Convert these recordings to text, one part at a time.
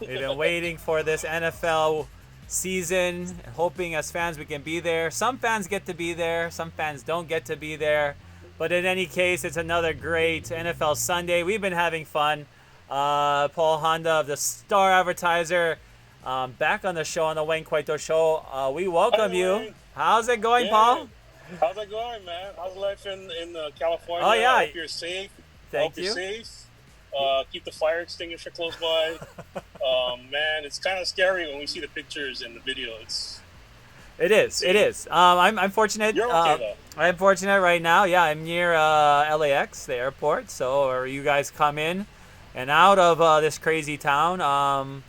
We've been waiting for this NFL season, hoping as fans we can be there. Some fans get to be there, some fans don't get to be there. But in any case, it's another great NFL Sunday. We've been having fun. Paul Honda of the Star Advertiser, back on the show, on the Wayne Coito show. We Hi, welcome you. Wayne. How's it going, Yeah. Paul? How's it going, man? How's life in Oh, California? I yeah. hope you're safe. I hope Thank you're you. safe. Keep the fire extinguisher close by. Man, it's kind of scary when we see the pictures and the video. It is. It insane. is. I'm fortunate. You're okay though. I'm fortunate right now. Yeah, I'm near LAX, the airport. So, or you guys come in and out of this crazy town.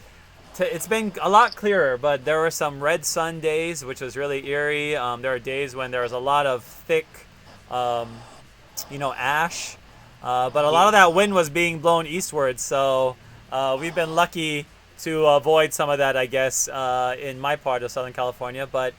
It's been a lot clearer, but there were some red sun days, which was really eerie. There were days when there was a lot of thick, um, ash. But a lot of that wind was being blown eastward, so we've been lucky to avoid some of that, I guess, in my part of Southern California. But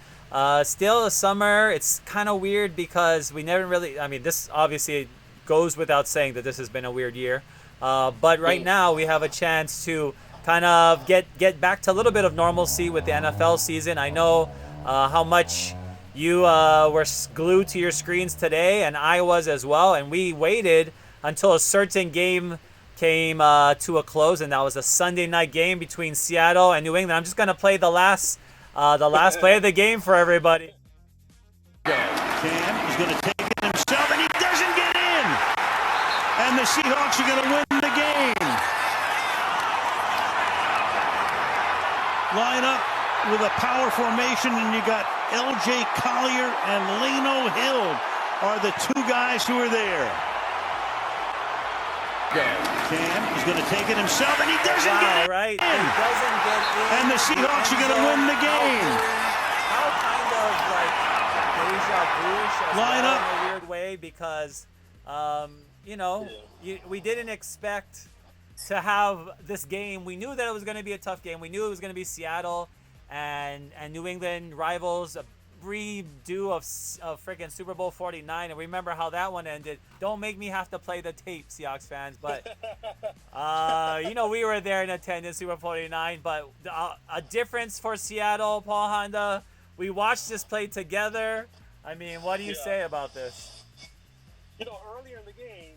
still, the summer, it's kind of weird because we never really, I mean, this obviously goes without saying that this has been a weird year. But right now, we have a chance to kind of get back to a little bit of normalcy with the NFL season. I know how much you were glued to your screens today, and I was as well. And we waited until a certain game came to a close, and that was a Sunday night game between Seattle and New England. I'm just gonna play the last play of the game for everybody. Cam is going to take it himself, and he doesn't get in. And the Seahawks are going to win the game. Line up with a power formation, and you got L.J. Collier and Leno Hill are the two guys who are there. Cam is going to take it himself, and he doesn't get it Right? He in. doesn't get in. And the Seahawks are going to win the game. How kind of like deja vu-ish as Line well up. in a weird way because, we didn't expect to have this game. We knew that it was going to be a tough game. We knew it was going to be Seattle and New England rivals, a redo of freaking Super Bowl 49, and remember how that one ended. Don't make me have to play the tape, Seahawks fans, but we were there in attendance, Super Bowl 49, but a difference for Seattle, Paul Honda. We watched this play together. I mean, what do you Yeah. say about this? Earlier in the game,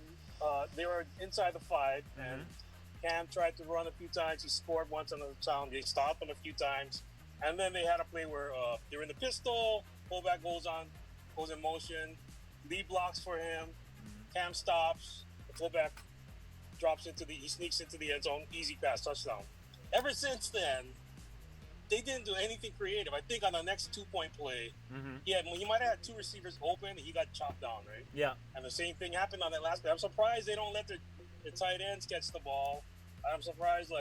they were inside the 5, and Cam tried to run a few times. He scored once on the touchdown. They stopped him a few times. And then they had a play where they're in the pistol, fullback goes in motion, lead blocks for him, Cam stops, the fullback he sneaks into the end zone, easy pass, touchdown. Ever since then, they didn't do anything creative. I think on the next 2-point play, he might have had two receivers open and he got chopped down, right? Yeah. And the same thing happened on that last play. I'm surprised they don't let the tight ends catch the ball. I'm surprised,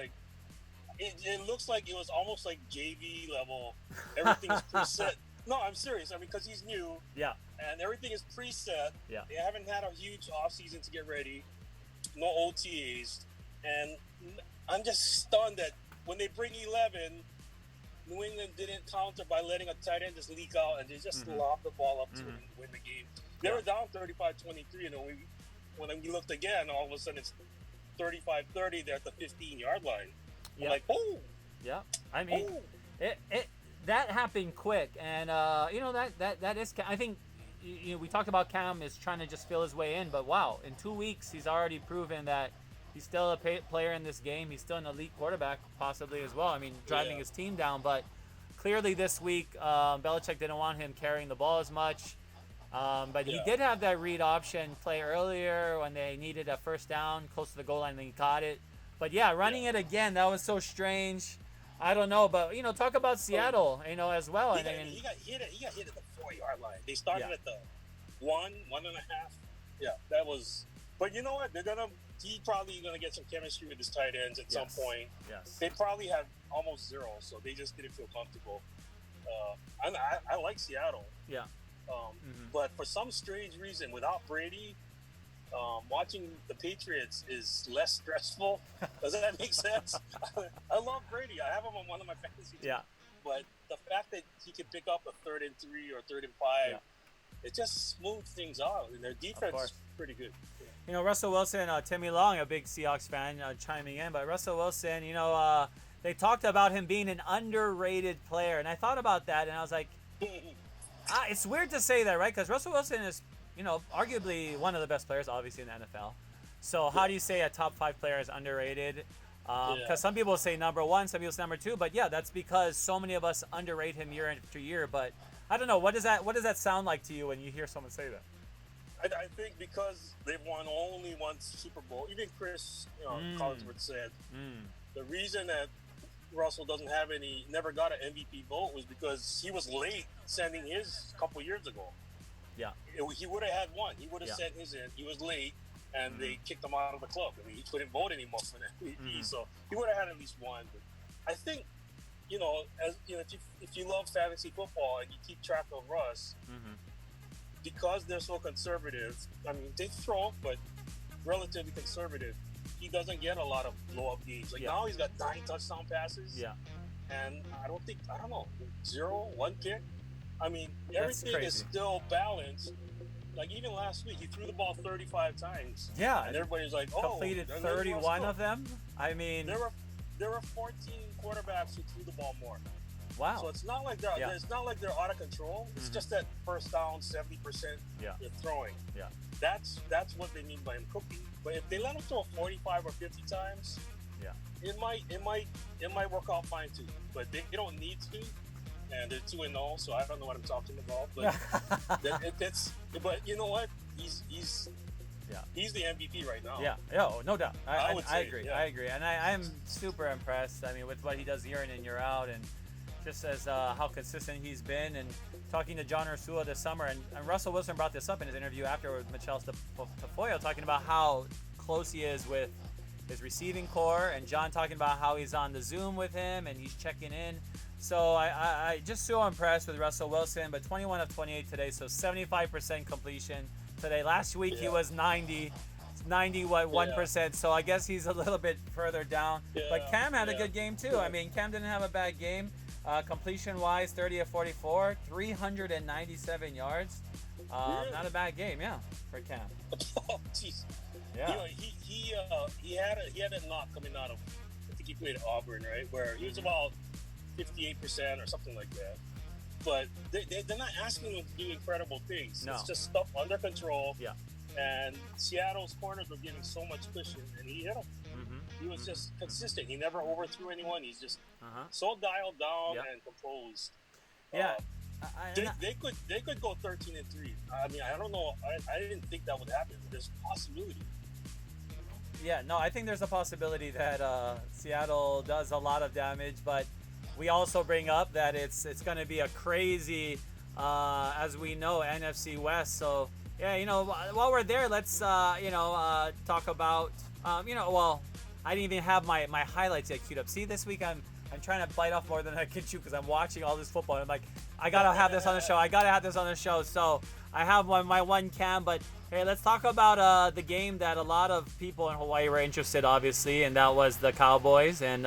it looks like it was almost like JV level. Everything is preset. No, I'm serious. I mean, because he's new. Yeah. And everything is preset. Yeah. They haven't had a huge offseason to get ready. No OTAs. And I'm just stunned that when they bring 11, New England didn't counter by letting a tight end just leak out, and they just lobbed the ball up to win the game. They were down 35-23, and when we looked again, all of a sudden it's 35-30. They're at the 15-yard line. Yeah. Like, oh, Yeah, I mean, that happened quick, and that is. I think we talked about Cam is trying to just feel his way in, but wow, in 2 weeks he's already proven that he's still a player in this game. He's still an elite quarterback, possibly as well. I mean, driving his team down, but clearly this week Belichick didn't want him carrying the ball as much. But he did have that read option play earlier when they needed a first down close to the goal line, and he caught it. But running it again, that was so strange. I don't know, but talk about Seattle, as well. He got hit at the 4-yard line. They started at the 1.5. Yeah, that was. But you know what? He's probably gonna get some chemistry with his tight ends at some point. Yes. They probably have almost zero, so they just didn't feel comfortable. I like Seattle. Yeah. But for some strange reason, without Brady, watching the Patriots is less stressful. Does that make sense? I love Brady. I have him on one of my fantasy teams. Yeah. But the fact that he can pick up a 3rd and 3 or 3rd and 5, it just smooths things out. And their defense is pretty good. Russell Wilson, Timmy Long, a big Seahawks fan, chiming in. But Russell Wilson, they talked about him being an underrated player, and I thought about that, and I was like, it's weird to say that, right? Because Russell Wilson is, arguably one of the best players, obviously, in the NFL. So how do you say a top 5 player is underrated? Because some people say number 1, some people say number 2, but yeah, that's because so many of us underrate him year after year. But I don't know, what does that sound like to you when you hear someone say that? I think because they've won only one Super Bowl. Even Chris Collinsworth said the reason that Russell never got an MVP vote was because he was late sending his a couple years ago. Yeah. He would have had one. He would have sent his in. He was late, and they kicked him out of the club. I mean, he couldn't vote anymore for an MVP, so he would have had at least one. But I think, if you love fantasy football and you keep track of Russ, because they're so conservative, I mean, they throw, but relatively conservative, he doesn't get a lot of blow-up games. Now he's got 9 touchdown passes. Yeah. And I don't know, 0, 1 pick. I mean, everything is still balanced. Like, even last week, he threw the ball 35 times. Yeah. And everybody's like, completed 31 of them? I mean... There were 14 quarterbacks who threw the ball more. Wow. So it's not like they're out of control. It's just that first down, 70% they're throwing. Yeah. That's what they mean by him cooking. But if they let him throw 45 or 50 times, it might work out fine too. But they don't need to, and they're 2-0, so I don't know what I'm talking about. But but you know what? He's the MVP right now. Yeah, no doubt. I agree. Yeah. I agree, and I'm super impressed. I mean, with what he does year in and year out, and just as how consistent he's been. And talking to John Ursula this summer, and Russell Wilson brought this up in his interview after with Michelle Tafoya, talking about how close he is with his receiving core, and John talking about how he's on the Zoom with him and he's checking in. So I just so impressed with Russell Wilson. But 21 of 28 today, so 75% completion today. Last week he was 1%. So I guess he's a little bit further down. But Cam had a good game too. I mean, Cam didn't have a bad game. Completion-wise, 30 of 44, 397 yards. Not a bad game, for Cam. Oh, jeez. Yeah. He had a knock coming out of, I think he played at Auburn, right? Where he was about 58% or something like that. But they're not asking him to do incredible things. No. It's just stuff under control. Yeah. And Seattle's corners were getting so much cushion, and he hit them. He was just consistent. He never overthrew anyone. He's just so dialed down and composed. Yeah. They could go 13-3. I mean, I don't know. I didn't think that would happen. There's a possibility. Yeah, no, I think there's a possibility that Seattle does a lot of damage, but we also bring up that it's going to be a crazy, as we know, NFC West. So, while we're there, let's, talk about, I didn't even have my highlights yet queued up. See, this week I'm trying to bite off more than I can chew because I'm watching all this football. And I'm like, I got to have this on the show. So I have my one cam, but hey, let's talk about the game that a lot of people in Hawaii were interested, obviously, and that was the Cowboys. And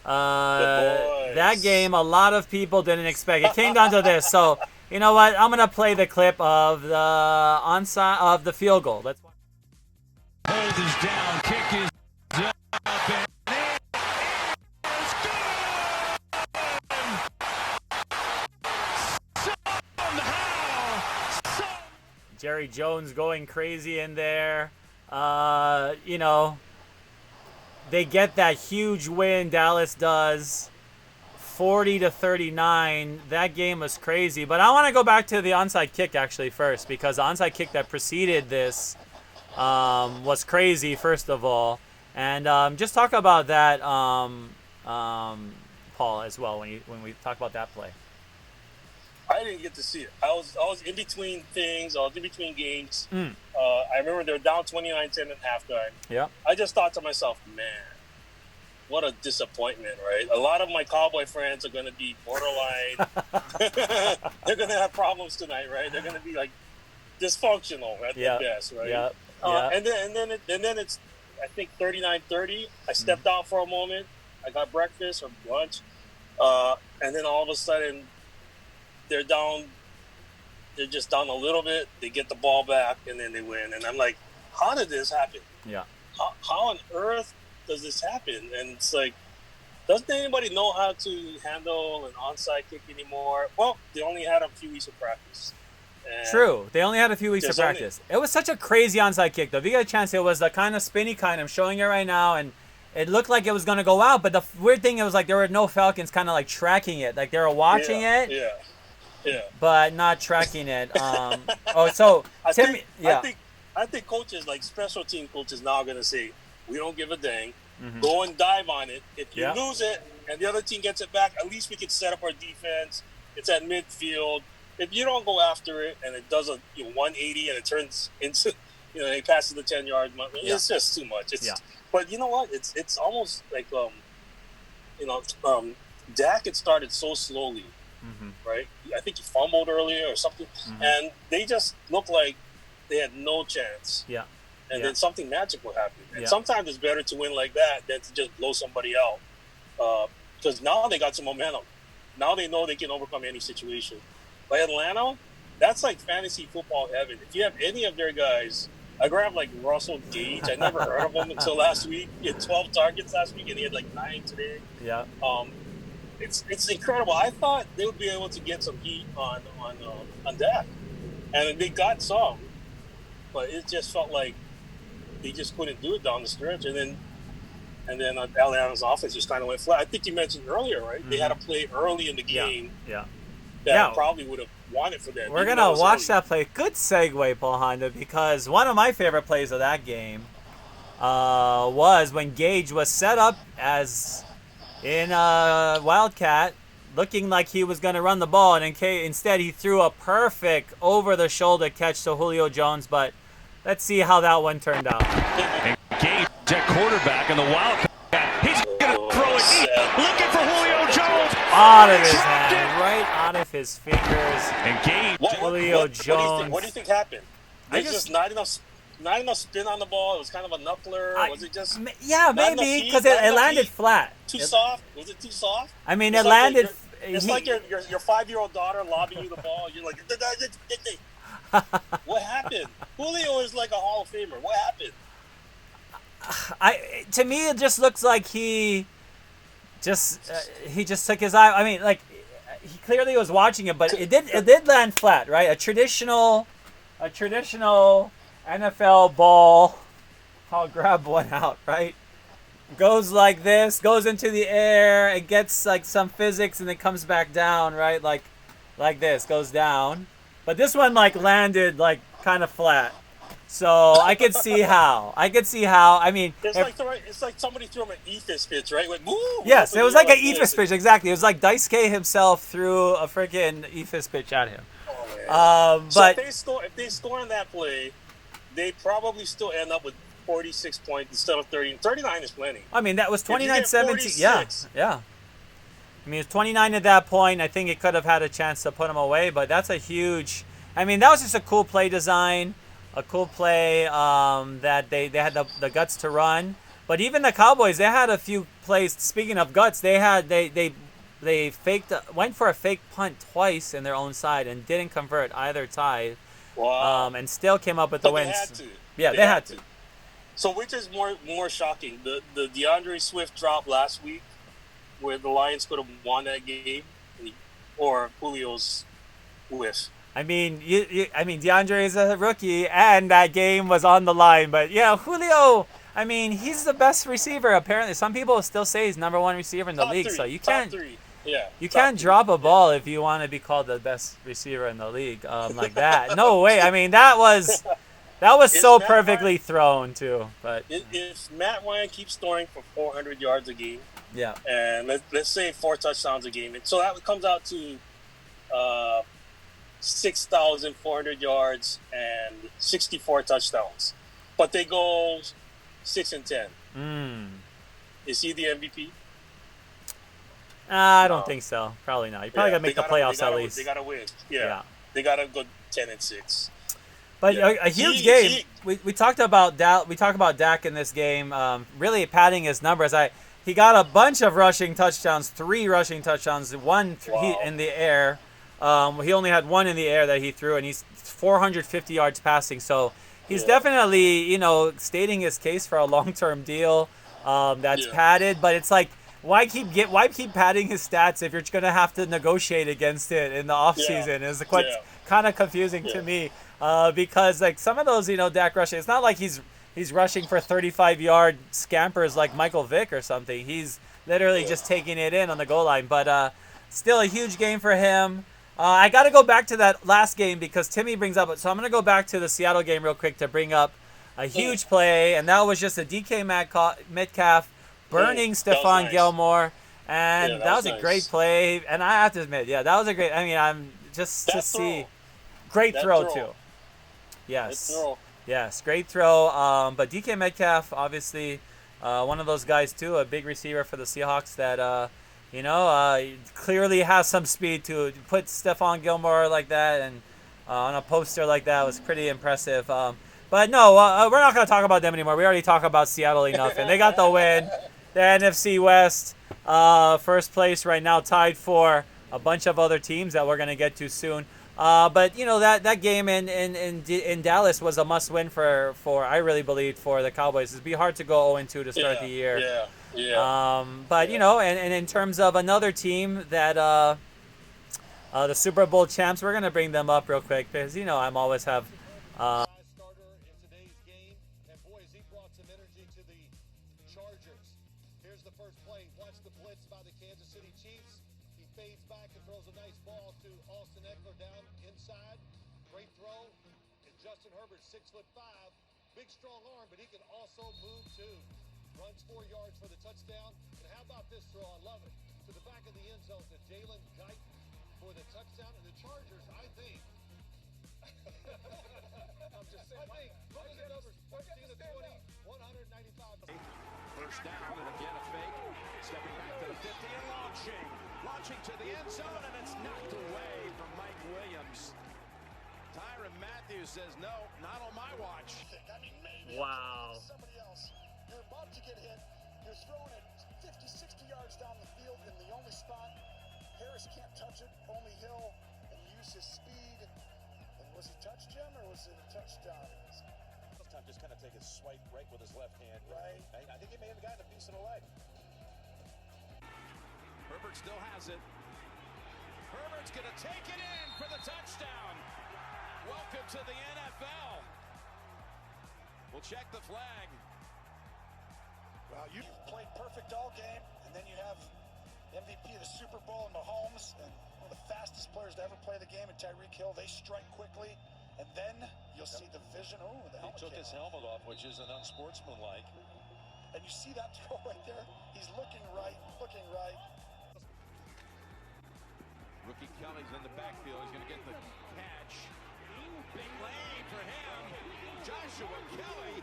that game, a lot of people didn't expect. It came down to this. So, you know what? I'm going to play the clip of the field goal. Let's watch. Hold is down, kick is up, and it's good! Jerry Jones going crazy in there. They get that huge win, Dallas does, 40-39. That game was crazy. But I want to go back to the onside kick actually first, because the onside kick that preceded this was crazy, first of all. And just talk about that, Paul, as well, when we talk about that play. I didn't get to see it. I was in between things. I was in between games. I remember they were down 29-10 at halftime. Yeah. I just thought to myself, man, what a disappointment, right? A lot of my Cowboy friends are going to be borderline. They're going to have problems tonight, right? They're going to be like dysfunctional at the best, right? Yeah. And then it's, I think, 39-30. I stepped out for a moment. I got breakfast or lunch, and then all of a sudden, they're down. They're just down a little bit. They get the ball back, and then they win. And I'm like, how did this happen? Yeah. How on earth does this happen? And it's like, Doesn't anybody know how to handle an onside kick anymore? Well, they only had a few weeks of practice. And True. They only had a few weeks of practice. It was such a crazy onside kick, though. If you get a chance, it was the kind of spinny kind. I'm showing it right now, and it looked like it was going to go out. But the weird thing, it was like there were no Falcons kind of like tracking it. Like they were watching it, but not tracking it. So I Tim, think I think coaches, like special team coaches, now are going to say, we don't give a dang. Go and dive on it. If you lose it and the other team gets it back, at least we can set up our defense. It's at midfield. If you don't go after it and it does a 180 and it turns into, it passes the 10-yard mark, it's just too much. But you know what? It's almost like, Dak had started so slowly, right? I think he fumbled earlier or something, and they just looked like they had no chance. Yeah. And then something magical happened. And sometimes it's better to win like that than to just blow somebody out. Because now they got some momentum. Now they know they can overcome any situation. But Atlanta, that's like fantasy football heaven. If you have any of their guys, I grabbed like Russell Gage. I never heard of him until last week. He had 12 targets last week, and he had like 9 today. Yeah. It's incredible. I thought they would be able to get some heat on Dak. And they got some. But it just felt like they just couldn't do it down the stretch, and then Atlanta's offense just kind of went flat. I think you mentioned earlier, right? They had a play early in the game that probably would have won it for them. We're gonna watch that play. Good segue, Paul Honda, because one of my favorite plays of that game was when Gage was set up as in Wildcat, looking like he was gonna run the ball, and instead he threw a perfect over-the-shoulder catch to Julio Jones, but let's see how that one turned out. Gage at quarterback in the Wildcat. He's going to throw it deep. Looking for Julio Jones. Out of his hand, right out of his fingers. And Gage. Julio Jones. What do you think happened? There's just not enough spin on the ball. It was kind of a knuckler. Was it just? Yeah, maybe because it landed flat. Too soft? Was it too soft? I mean, it landed. It's like your 5-year-old daughter lobbing you the ball. You're like, what happened? Julio is like a Hall of Famer. What happened? To me, it just looks like he just took his eye. I mean, like he clearly was watching it, but it did land flat, right? A traditional NFL ball. I'll grab one out, right? Goes like this, goes into the air, it gets like some physics, and it comes back down, right? Like this, goes down. But this one like landed like kind of flat. So I could see how. I mean, it's like somebody threw him an Ephus pitch, right? Like, yes, it was like an Ephus pitch, exactly. It was like Daisuke himself threw a freaking Ephus pitch at him. But if they score on that play, they probably still end up with 46 points instead of 30. 39 is plenty. I mean, that was 29-17. Yeah. I mean, it's 29 at that point. I think it could have had a chance to put him away, but that's a huge. I mean, that was just a cool play design, a cool play that they had the guts to run. But even the Cowboys, they had a few plays. Speaking of guts, they went for a fake punt twice in their own side and didn't convert either tie. Wow. And still came up with the wins. They had to. Yeah, they had to. So which is more shocking, the DeAndre Swift drop last week, where the Lions could have won that game, or Julio's whiff? I mean, DeAndre is a rookie, and that game was on the line. But yeah, Julio. I mean, he's the best receiver. Apparently, some people still say he's number one receiver in the league. So you can't. You can't drop a ball if you want to be called the best receiver in the league like that. No way. I mean, that was so perfectly thrown too. But if Matt Ryan keeps throwing for 400 yards a game, and let's say 4 touchdowns a game, so that comes out to 6,400 yards and 64 touchdowns. But they go 6-10. Is he the MVP? I don't think so. Probably not. You probably got to make the playoffs at least. They got to win. Yeah. They got to go 10-6. But a huge game. We talked about Dak. We talked about Dak in this game, really padding his numbers. He got a bunch of rushing touchdowns, 3 rushing touchdowns, one in the air. He only had 1 in the air that he threw, and he's 450 yards passing. So he's definitely, stating his case for a long-term deal that's padded. But it's like why keep padding his stats if you're going to have to negotiate against it in the offseason? Is quite kind of confusing to me because like some of those, Dak rushing, it's not like he's rushing for 35-yard scampers like Michael Vick or something. He's literally just taking it in on the goal line. But still a huge game for him. I got to go back to that last game because Timmy brings up it. So I'm going to go back to the Seattle game real quick to bring up a huge play. And that was just a DK Metcalf burning Stephon Gilmore. And that was a great play. And I have to admit, that was a great – I mean, I'm just to see – great throw, too. Yes. Yes, great throw. But DK Metcalf, obviously, one of those guys, too, a big receiver for the Seahawks that, clearly has some speed to put Stephon Gilmore like that and on a poster like that was pretty impressive. But no, we're not going to talk about them anymore. We already talked about Seattle enough, and they got the win. The NFC West, first place right now, tied for a bunch of other teams that we're going to get to soon. But that game in Dallas was a must-win for I really believe for the Cowboys. It'd be hard to go 0-2 to start the year. But and in terms of another team that the Super Bowl champs, we're gonna bring them up real quick because I'm always have. Starter in today's game, and boy, has he brought some energy to the Chargers. Here's the first play. Watch the blitz by the Kansas City Chiefs. He fades back and throws a nice ball to Austin Eckler down inside. Great throw. And Justin Herbert, 6'5", big strong arm, but he can also move too. Runs 4 yards for the touchdown. And how about this throw? I love it. To the back of the end zone to Jalen Guyton for the touchdown. And the Chargers, I think. I'm just saying. Look at the numbers. 14 to 20, 195. First down and again a fake. Stepping back to the 50 and launching. Launching to the end zone, and it's knocked away from Mike Williams. Tyrann Mathieu says, no, not on my watch. I mean, maybe Wow. somebody else. You're about to get hit. You're throwing it 50, 60 yards down the field in the only spot. Harris can't touch it. Only Hill and use his speed. And was he touched, Jim, or was it a touchdown? This time just kind of take a swipe right with his left hand. Right. I think he may have gotten a piece of the leg. Herbert still has it. Herbert's going to take it in for the touchdown. Welcome to the NFL. We'll check the flag. Well, you played perfect all game, and then you have MVP of the Super Bowl in Mahomes, and one of the fastest players to ever play the game in Tyreek Hill. They strike quickly, and then you'll see the vision. Oh, the helmet. He took his helmet off, which isn't unsportsmanlike. And you see that throw right there? He's looking right, looking right. Rookie Kelly's in the backfield. He's going to get the catch. Big lane for him. Joshua Kelly.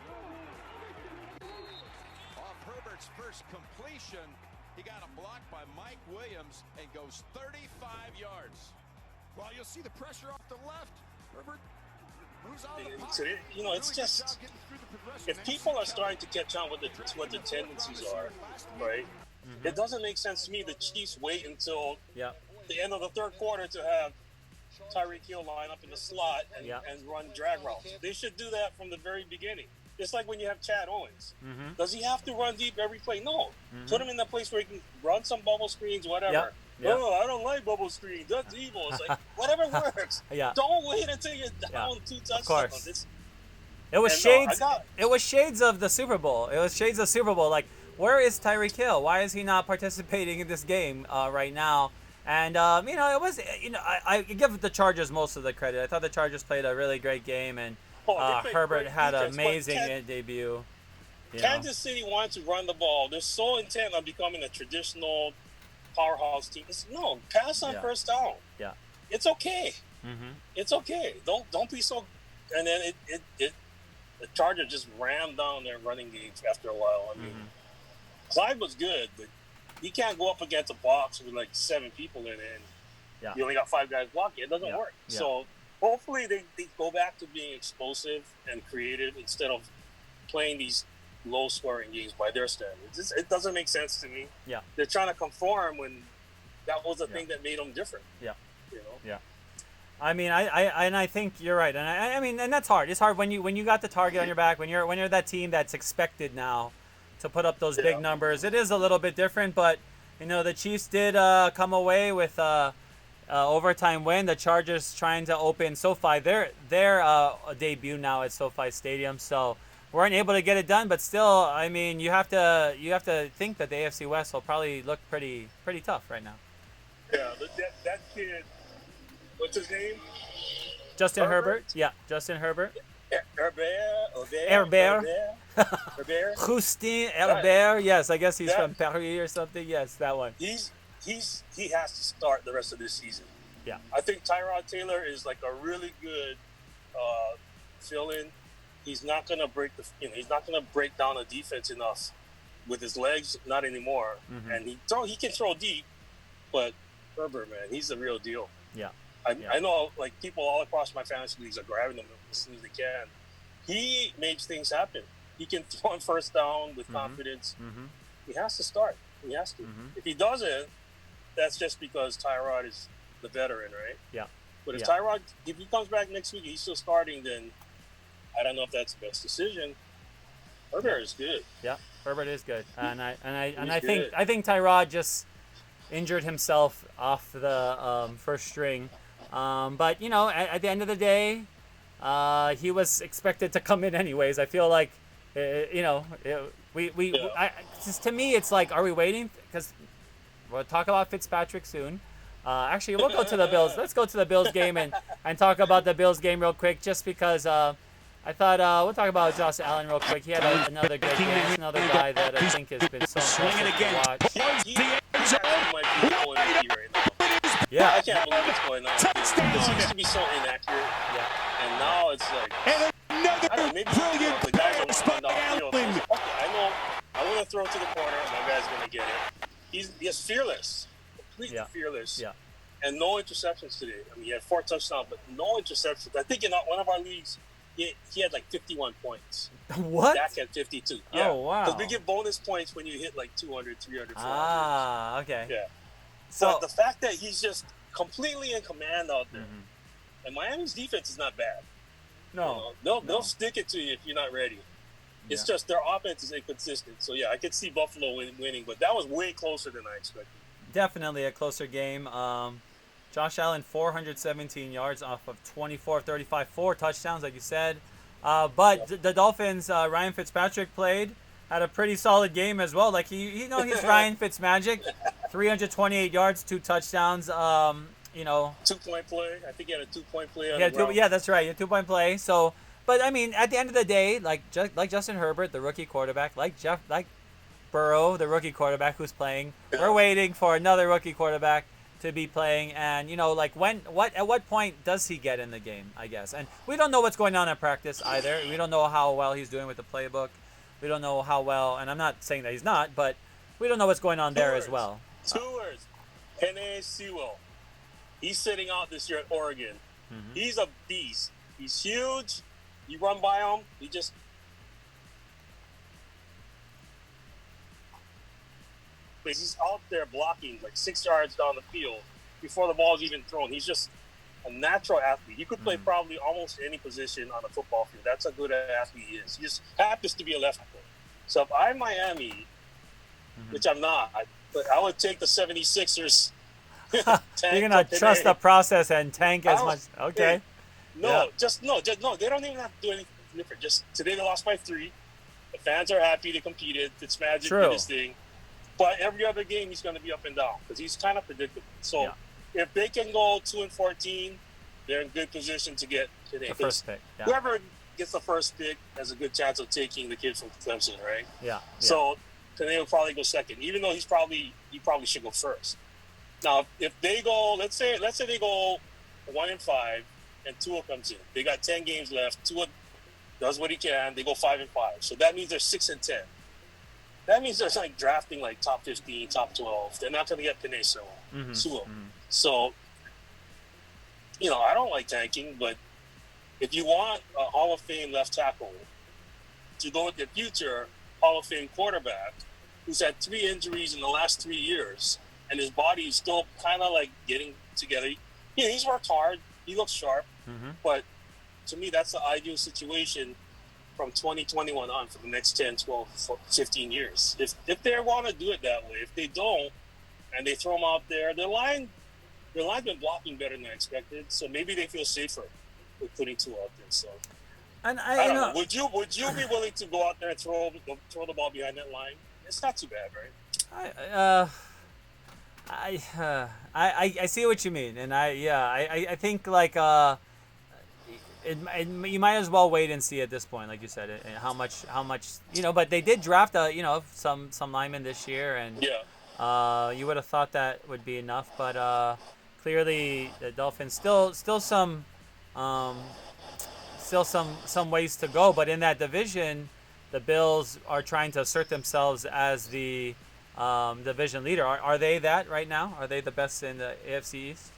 Off Herbert's first completion, he got a block by Mike Williams and goes 35 yards. Well, you'll see the pressure off the left. Herbert moves out of the So, pocket. it's just if people are starting to catch on with what the tendencies are, right? It doesn't make sense to me the Chiefs wait until the end of the third quarter to have Tyreek Hill line up in the slot and run drag routes. They should do that from the very beginning. It's like when you have Chad Owens. Does he have to run deep every play? No. Put him in that place where he can run some bubble screens, whatever. Oh, I don't like bubble screens. That's evil. It's like, whatever works. Don't wait until you're down 2 touchdowns. Of course. It was shades. It was shades of the Super Bowl. It was shades of Super Bowl. Like, where is Tyreek Hill? Why is he not participating in this game right now? And it was. I give the Chargers most of the credit. I thought the Chargers played a really great game, and Herbert had an amazing debut. Kansas City wants to run the ball. They're so intent on becoming a traditional powerhouse team. No, pass on first down. Yeah, it's okay. It's okay. Don't be so. And then the Chargers just rammed down their running games after a while. I mean, Clyde was good, but he can't go up against a box with like 7 people in it. And you only got 5 guys blocking. It doesn't work. So hopefully they go back to being explosive and creative instead of playing these low-scoring games by their standards. It doesn't make sense to me. Yeah, they're trying to conform when that was the thing that made them different. I mean, I think you're right, and I mean, and that's hard. It's hard when you got the target on your back, when you're that team that's expected now to put up those big numbers. It is a little bit different, but the Chiefs did come away with overtime win. The Chargers trying to open SoFi, their debut now at SoFi Stadium, so weren't able to get it done. But still, I mean, you have to think that the AFC West will probably look pretty tough right now. Yeah, that kid, what's his name? Justin Herbert. Yeah, Justin Herbert. Herbert. Justin Herbert. Yes, I guess he's from Paris or something. Yes, that one. He has to start the rest of this season. Yeah. I think Tyrod Taylor is like a really good fill-in. He's not gonna he's not gonna break down a defense enough with his legs, not anymore. Mm-hmm. And he can throw deep, but Herbert, man, he's the real deal. Yeah. I know, like, people all across my fantasy leagues are grabbing him as soon as they can. He makes things happen. He can throw on first down with confidence. Mm-hmm. He has to start. He has to. Mm-hmm. If he doesn't, that's just because Tyrod is the veteran, right? Yeah. But if he comes back next week, he's still starting, then I don't know if that's the best decision. Herbert is good. Yeah, Herbert is good, and I think Tyrod just injured himself off the first string. But at the end of the day, he was expected to come in anyways. I feel like, to me, it's like, are we waiting? Because we'll talk about Fitzpatrick soon. Actually, we'll go to the Bills. Let's go to the Bills game and talk about the Bills game real quick, just because I thought we'll talk about Josh Allen real quick. He had another good game. Another guy that I think has been so impressive to watch. Yeah. I can't believe what's going on. It used to be so inaccurate. Yeah. And now it's like, I don't know, maybe the guys are walking downfield. I want to throw it to the corner. My guy's going to get it. He's fearless. Completely fearless. Yeah. And no interceptions today. I mean, he had 4 touchdowns, but no interceptions. I think in one of our leagues, he had like 51 points. What? Dak had 52. Yeah. Oh, wow. Because we get bonus points when you hit like 200, 300, 400. Ah, okay. Yeah. So but the fact that he's just completely in command out there, and Miami's defense is not bad. No. They'll stick it to you if you're not ready. It's just their offense is inconsistent. So, yeah, I could see Buffalo winning, but that was way closer than I expected. Definitely a closer game. Josh Allen, 417 yards off of 24 of 35, 4 touchdowns, like you said. But the Dolphins, Ryan Fitzpatrick had a pretty solid game as well. Like, he's Ryan Fitzmagic, 328 yards, 2 touchdowns. 2-point play. I think he had a 2-point play. Yeah, that's right. A 2-point play. So, but I mean, at the end of the day, like Justin Herbert, the rookie quarterback, like Burrow, the rookie quarterback who's playing, we're waiting for another rookie quarterback to be playing. And at what point does he get in the game? I guess, and we don't know what's going on in practice either. We don't know how well he's doing with the playbook. We don't know how well, and I'm not saying that he's not, but we don't know what's going on there as well. 2 words. Penei Sewell. He's sitting out this year at Oregon. Mm-hmm. He's a beast. He's huge. You run by him, he's out there blocking like 6 yards down the field before the ball's even thrown. He's just a natural athlete. He could play probably almost any position on a football field. That's how good an athlete he is. He just happens to be a left tackle. So if I'm Miami, which I'm not, but I would take the 76ers. You're going to trust the process and tank as much. Okay. They don't even have to do anything different. Just today they lost by 3. The fans are happy they competed. Fitzmagic did his thing. But every other game he's going to be up and down because he's kind of predictable. So if they can go 2-14, they're in good position to get today. The first pick. Yeah. Whoever gets the first pick has a good chance of taking the kid from Clemson, right? Yeah. So today will probably go second, even though he probably should go first. Now, if they go, let's say they go 1-5, and Tua comes in. They got 10 games left. Tua does what he can. They go 5-5. So that means they're 6-10. That means they're like drafting like top 15, top 12. They're not going to get Penei Sewell. So, I don't like tanking, but if you want a Hall of Fame left tackle to go with the future Hall of Fame quarterback who's had 3 injuries in the last 3 years and his body is still kind of like getting together. He's worked hard. He looks sharp. But to me, that's the ideal situation from 2021 on for the next 10, 12, 15 years. If they want to do it that way, if they don't, and they throw them out there, their line's been blocking better than I expected, so maybe they feel safer with putting two out there. So And I don't know. Would you be willing to go out there and throw the ball behind that line? It's not too bad, right? I see what you mean, and I think like you might as well wait and see at this point, like you said, and how much But they did draft some linemen this year, and you would have thought that would be enough, but clearly the Dolphins still some ways to go. But in that division, the Bills are trying to assert themselves as the division leader. Are they that right now? Are they the best in the AFC East?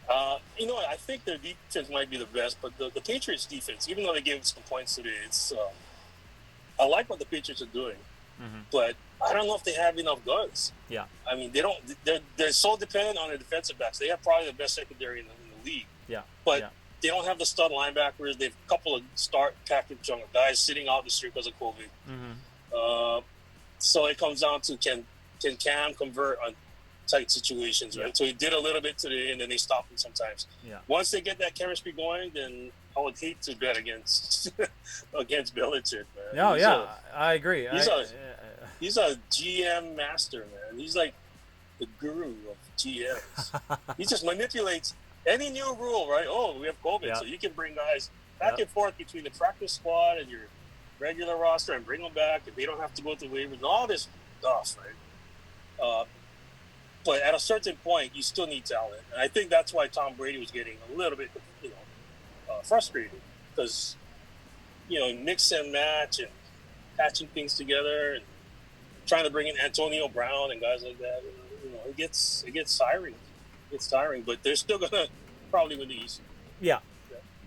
I think their defense might be the best, but the Patriots' defense, even though they gave some points today, I like what the Patriots are doing, but I don't know if they have enough guns. Yeah. I mean, they don't. They're so dependent on their defensive backs. They have probably the best secondary in the league. Yeah. But they don't have the stud linebackers. They have a couple of start package guys sitting out this year because of COVID. So it comes down to can Cam convert on tight situations, right? So he did a little bit today, and then they stop him sometimes. Yeah. Once they get that chemistry going, then I would hate to bet against Belichick, man. No, I agree. He's a GM master, man. He's like the guru of GMs. He just manipulates any new rule, right? Oh, we have COVID, so you can bring guys back and forth between the practice squad and your regular roster and bring them back, and they don't have to go to waivers and all this stuff, right? But at a certain point, you still need talent, and I think that's why Tom Brady was getting a little bit, frustrated because, mix and match and patching things together and trying to bring in Antonio Brown and guys like that. It gets tiring. It's tiring, but they're still gonna probably win the East. Yeah.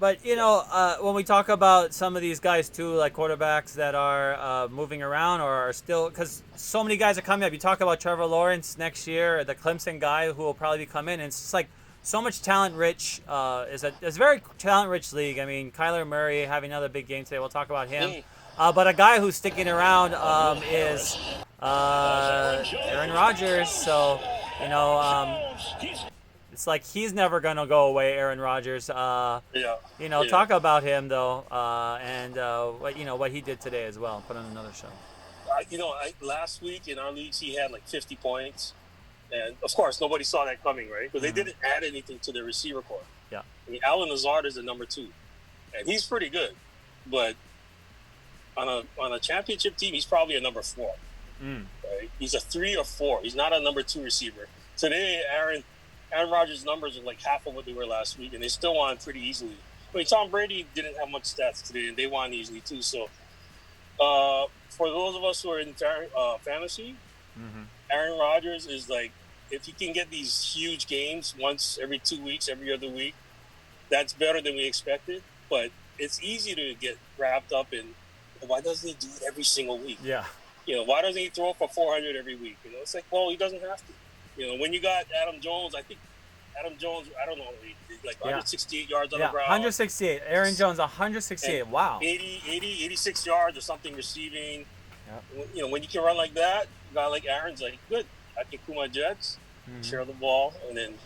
But, when we talk about some of these guys, too, like quarterbacks that are moving around or are still – because so many guys are coming up. You talk about Trevor Lawrence next year, the Clemson guy who will probably come in. And it's just like so much talent-rich. It's a very talent-rich league. I mean, Kyler Murray having another big game today. We'll talk about him. But a guy who's sticking around is Aaron Rodgers. So, it's like he's never going to go away, Aaron Rodgers. Talk about him, though, and what he did today as well. Put on another show. Last week in our leagues, he had like 50 points. And, of course, nobody saw that coming, right? Because they didn't add anything to their receiver corps. Yeah. I mean, Allen Lazard is the number 2. And he's pretty good. But on a championship team, he's probably a number 4. Right? He's a 3 or 4. He's not a number 2 receiver. Today, Aaron Rodgers' numbers are like half of what they were last week, and they still won pretty easily. I mean, Tom Brady didn't have much stats today, and they won easily too. So, for those of us who are in fantasy, Aaron Rodgers is like, if he can get these huge games once every 2 weeks, every other week, that's better than we expected. But it's easy to get wrapped up in, why doesn't he do it every single week? Yeah. Why doesn't he throw for 400 every week? It's like, well, he doesn't have to. When you got Adam Jones, I think Adam Jones, I don't know, he did like 168 yards on the ground. 168. Aaron Jones, 168. And wow. 86 yards or something receiving. Yep. When you can run like that, a guy like Aaron's like, good. I can cool my jets, share the ball, and then.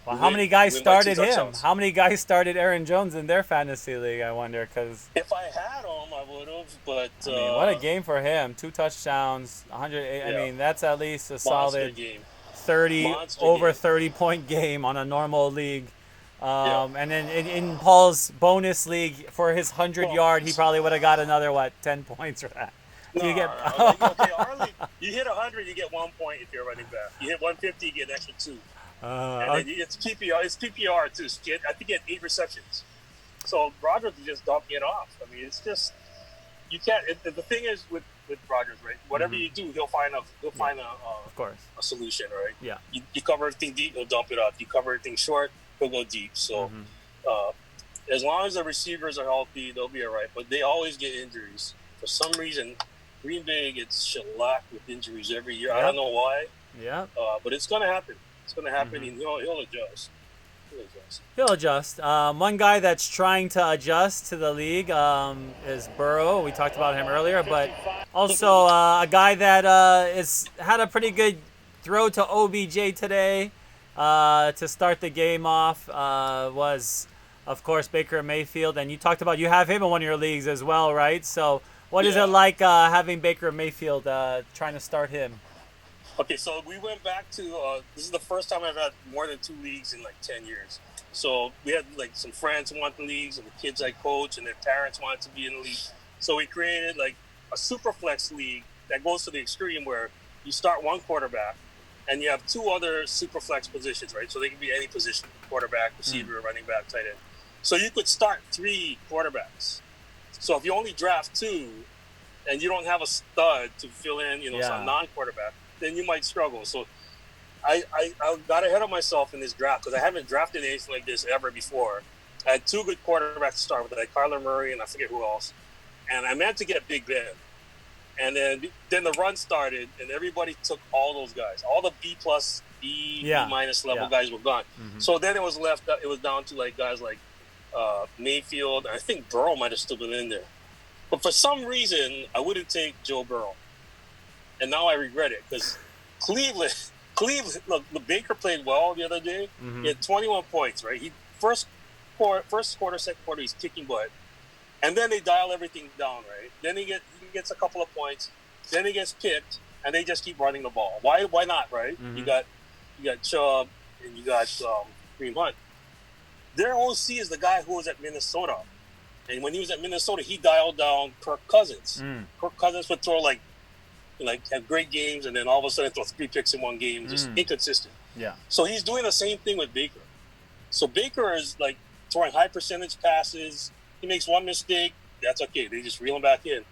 Well, how many guys started him? How many guys started Aaron Jones in their fantasy league, I wonder? Cause if I had him, I would have, but... I mean, what a game for him. 2 touchdowns, 108. I mean, that's at least a solid game. 30-point game on a normal league. And then in Paul's bonus league, for his 100-yard, he probably would have got another, 10 points for that. Okay, our league, you hit 100, you get 1 point if you're running back. You hit 150, you get an extra 2. And then it's PPR. It's PPR too. I think he had 8 receptions. So Rodgers is just dumping it off. I mean, it's just you can't. The thing is with Rodgers, right? Whatever you do, he'll find of course, a solution, right? Yeah. You cover everything deep, he'll dump it off. You cover everything short, he'll go deep. So as long as the receivers are healthy, they'll be all right. But they always get injuries for some reason. Green Bay gets shellacked with injuries every year. I don't know why. Yeah. But it's going to happen. It's going to happen, and he'll adjust. He'll adjust. One guy that's trying to adjust to the league is Burrow. We talked about him earlier, but also a guy that is had a pretty good throw to OBJ today to start the game off was, of course, Baker Mayfield. And you talked about you have him in one of your leagues as well, right? So what is it like having Baker Mayfield trying to start him? Okay, so we went back to this is the first time I've had more than 2 leagues in like 10 years. So we had like some friends who want the leagues, and the kids I coach, and their parents wanted to be in the league. So we created like a super flex league that goes to the extreme where you start one quarterback, and you have 2 other super flex positions, right? So they can be any position: quarterback, receiver, running back, tight end. So you could start 3 quarterbacks. So if you only draft 2, and you don't have a stud to fill in, some non-quarterback, then you might struggle. So I got ahead of myself in this draft because I haven't drafted anything like this ever before. I had 2 good quarterbacks to start with, like Kyler Murray and I forget who else. And I meant to get Big Ben. And then the run started, and everybody took all those guys. All the B+, B minus level guys were gone. Mm-hmm. So then it was down to like guys like Mayfield. I think Burrow might have still been in there. But for some reason, I wouldn't take Joe Burrow. And now I regret it because Cleveland, look, the Baker played well the other day. Mm-hmm. He had 21 points, right? He first quarter, second quarter, he's kicking butt. And then they dial everything down, right? Then he gets a couple of points. Then he gets picked, and they just keep running the ball. Why not, right? Mm-hmm. You got Chubb, and you got Kareem Hunt. Their OC is the guy who was at Minnesota. And when he was at Minnesota, he dialed down Kirk Cousins. Kirk Cousins would throw like have great games, and then all of a sudden throw 3 picks in one game, just inconsistent. Yeah. So he's doing the same thing with Baker. So Baker is like throwing high percentage passes. He makes one mistake, that's okay. They just reel him back in.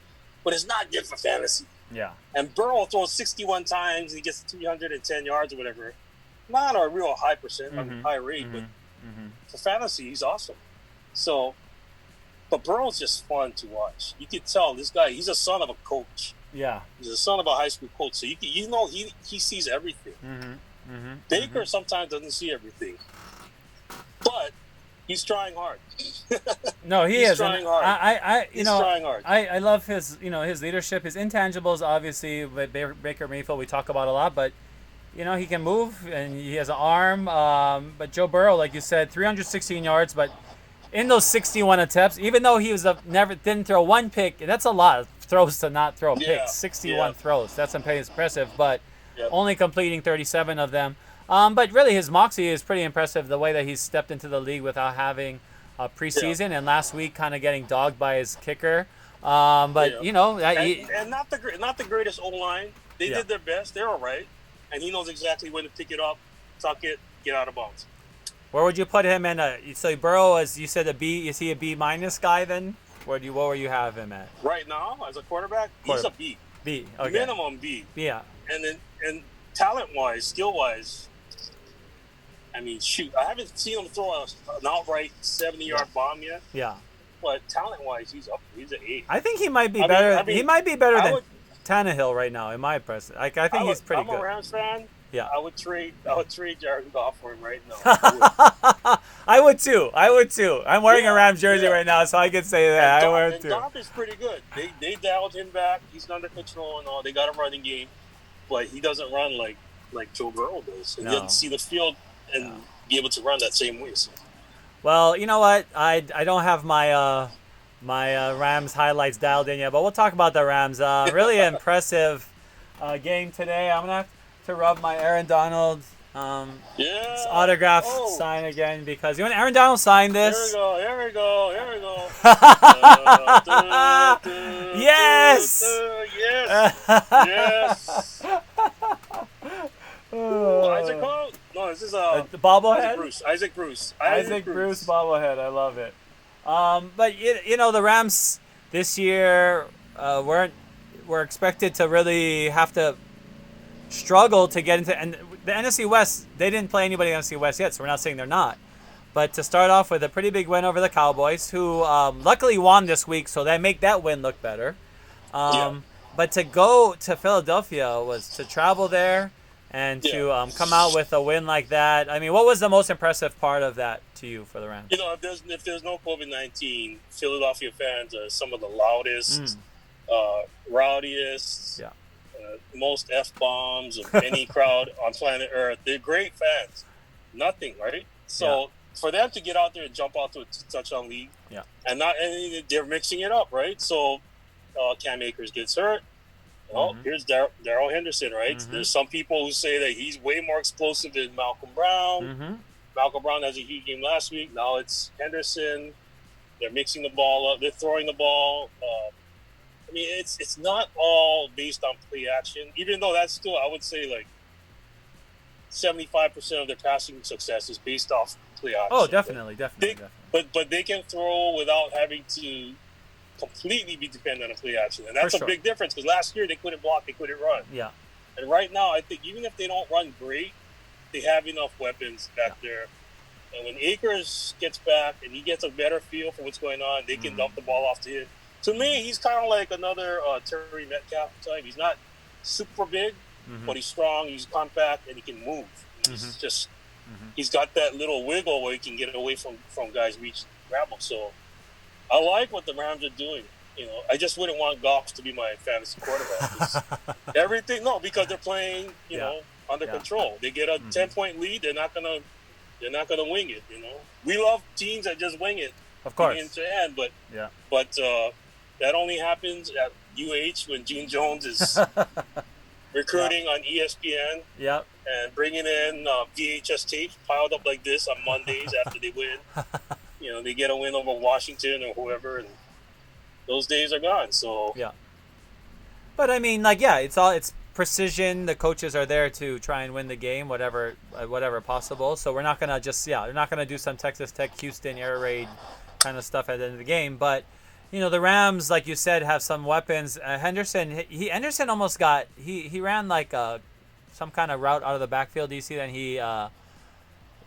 But it's not good for fantasy. Yeah. And Burrow throws 61 times, and he gets 310 yards or whatever. Not a real high high rate, but for fantasy, he's awesome. So, but Burrow's just fun to watch. You can tell this guy, he's a son of a coach. Yeah, he's the son of a high school coach, so he sees everything. Baker sometimes doesn't see everything, but he's trying hard. No, he's is trying hard. He's trying hard. I love his his leadership, his intangibles. Obviously, with Baker Mayfield, we talk about a lot, but he can move and he has an arm. But Joe Burrow, like you said, 316 yards, but in those 61 attempts, even though he was didn't throw one pick, that's a lot of throws to not throw picks. 61 throws, that's impressive, but only completing 37 of them. But really, his moxie is pretty impressive. The way that he's stepped into the league without having a preseason, and last week kind of getting dogged by his kicker. And not the greatest O line. They did their best. They're all right, and he knows exactly when to pick it up, tuck it, get out of bounds. Where would you put him in? So Burrow, as you said, a B. Is he a B- guy then? What will you have him at? Right now, as a quarterback, he's a B. B. Okay. Minimum B. Yeah. And talent-wise, skill-wise, I mean, shoot, I haven't seen him throw an outright 70-yard bomb yet. Yeah. But talent-wise, he's an A. I think he might be better. He might be better than Tannehill right now, in my impression. I think he's pretty good. I'm a Rams fan. Yeah, I would trade Jared Goff for him right now. I would too. I'm wearing a Rams jersey right now, so I could say that. I would too. Goff is pretty good. They dialed him back. He's under control and all. They got a running game, but he doesn't run like Joe Burrow does. He doesn't see the field and be able to run that same way. So. Well, you know what? I don't have my Rams highlights dialed in yet, but we'll talk about the Rams. Really impressive game today. I'm gonna have to rub my Aaron Donald autograph sign again because when Aaron Donald signed this. Here we go. Yes. Yes. Isaac Cole? No, this is the bobblehead. Isaac Bruce bobblehead. I love it. But the Rams this year were expected to really have to struggle to get into, and the NFC West, they didn't play anybody in the NFC West yet, so we're not saying they're not. But to start off with a pretty big win over the Cowboys, who luckily won this week, so they make that win look better. But to go to Philadelphia was to travel there, and to come out with a win like that. I mean, what was the most impressive part of that to you for the Rams? You know, if there's no COVID-19, Philadelphia fans are some of the loudest, rowdiest, most F-bombs of any crowd on planet Earth. They're great fans. Nothing, right? So for them to get out there and jump out to a touchdown lead, and they're mixing it up, right? So Cam Akers gets hurt. Well, here's Darrell Henderson, right? There's some people who say that he's way more explosive than Malcolm Brown. Malcolm Brown has a huge game last week. Now it's Henderson. They're mixing the ball up. They're throwing the ball. I mean, it's not all based on play action, even though that's still, I would say, like 75% of their passing success is based off play action. Oh, definitely. But they can throw without having to completely be dependent on play action, and that's a big difference, because last year they couldn't block, they couldn't run. And right now, I think even if they don't run great, they have enough weapons back there. And when Akers gets back and he gets a better feel for what's going on, they can dump the ball off to him. To me, he's kind of like another Terry Metcalf type. He's not super big, but he's strong, he's compact, and he can move. He's just he's got that little wiggle where he can get away from guys reaching grab him. So I like what the Rams are doing. You know, I just wouldn't want Goff to be my fantasy quarterback. Because they're playing, you know, under control. They get a 10-point lead. They're not gonna wing it. You know, we love teams that just wing it, of course, end to end. But that only happens at UH when Gene Jones is recruiting on ESPN. And bringing in VHS tapes piled up like this on Mondays after they win. You know, they get a win over Washington or whoever, and those days are gone. So but I mean, like, it's precision. The coaches are there to try and win the game, whatever possible. So we're not gonna just they're not gonna do some Texas Tech, Houston air raid kind of stuff at the end of the game. But you know, the Rams, like you said, have some weapons. Henderson almost got he ran like some kind of route out of the backfield. Do you see that?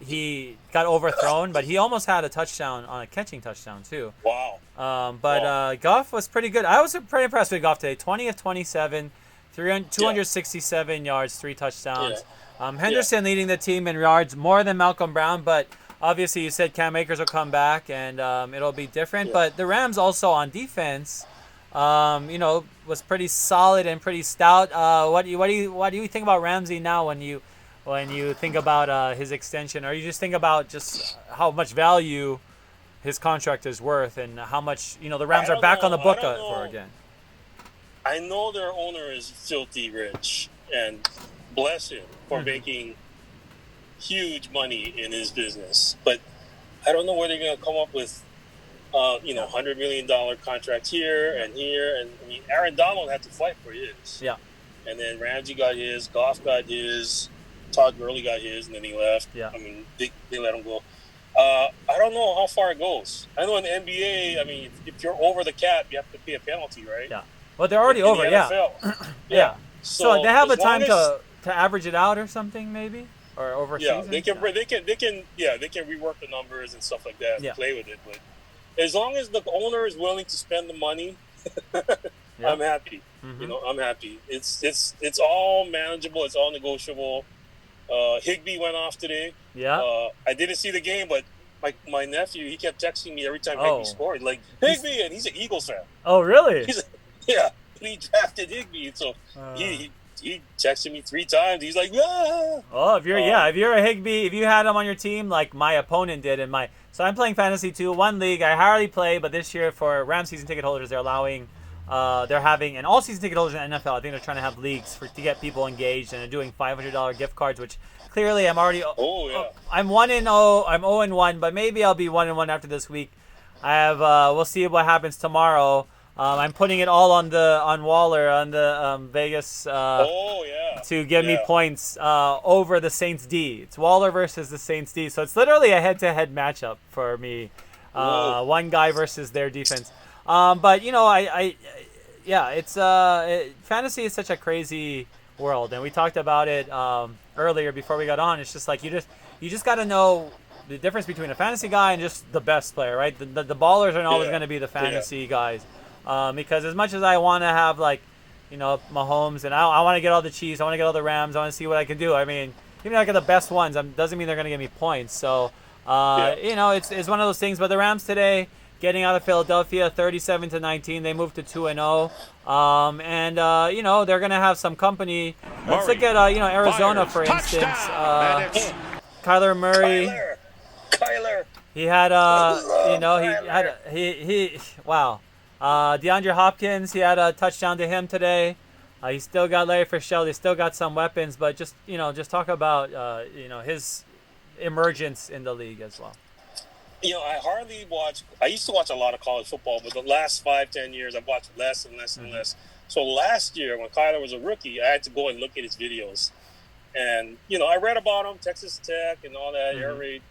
He got overthrown, but he almost had a touchdown on a catching touchdown too. Wow. Goff was pretty good. I was pretty impressed with Goff today. 20 of 27, 267 yards, 3 touchdowns. Henderson leading the team in yards more than Malcolm Brown, but obviously you said Cam Akers will come back and it'll be different. But the Rams also on defense, was pretty solid and pretty stout. What do you think about Ramsey now when you think about his extension, or you just think about just how much value his contract is worth and how much the Rams are back on the book for again? I know their owner is filthy rich, and bless him for making huge money in his business. But I don't know where they're going to come up with, $100 million contracts here. And I mean, Aaron Donald had to fight for his. And then Ramsey got his, Goff got his, Todd Gurley got his, and then he left. I mean, they let him go. I don't know how far it goes. I know in the NBA, I mean, if you're over the cap, you have to pay a penalty, right? Well, they're already over, yeah. So they have a time to average it out or something, maybe, or over season. They can rework the numbers and stuff like that, and play with it. But as long as the owner is willing to spend the money, I'm happy. I'm happy. It's all manageable. It's all negotiable. Higbee went off today. I didn't see the game, but my nephew, he kept texting me every time Higbee scored, like, Higbee, and he's an Eagles fan. Oh, really? He drafted Higbee, so he texted me 3 times. He's like, Oh, if you're a Higbee, if you had him on your team, like my opponent did so I'm playing fantasy too. One league I hardly play, but this year for Rams season ticket holders, they're allowing. They're having, and all season ticket holders in the NFL, I think they're trying to have leagues to get people engaged, and they're doing $500 gift cards, which clearly I'm already. I'm 1-0. I'm 0-1, but maybe I'll be 1-1 after this week. I have. We'll see what happens tomorrow. I'm putting it all on Waller on the Vegas to give me points over the Saints D. It's Waller versus the Saints D, so it's literally a head-to-head matchup for me. One guy versus their defense. But fantasy is such a crazy world, and we talked about it earlier before we got on. It's just like you just got to know the difference between a fantasy guy and just the best player, right? The ballers are always going to be the fantasy guys, because as much as I want to have Mahomes, and I want to get all the Chiefs. I want to get all the Rams. I want to see what I can do. I mean, even if I get the best ones, doesn't mean they're going to give me points. So, it's one of those things. But the Rams today, getting out of Philadelphia, 37-19, they moved to 2-0. They're going to have some company. Let's look at Arizona, for instance. Kyler Murray. Kyler. He had wow. DeAndre Hopkins, he had a touchdown to him today. He still got Larry Fitzgerald. He still got some weapons, but just talk about his emergence in the league as well. I hardly watch. I used to watch a lot of college football, but the last 5-10 years, I've watched less and less and less. So last year, when Kyler was a rookie, I had to go and look at his videos. And, I read about him, Texas Tech and all that, air raid.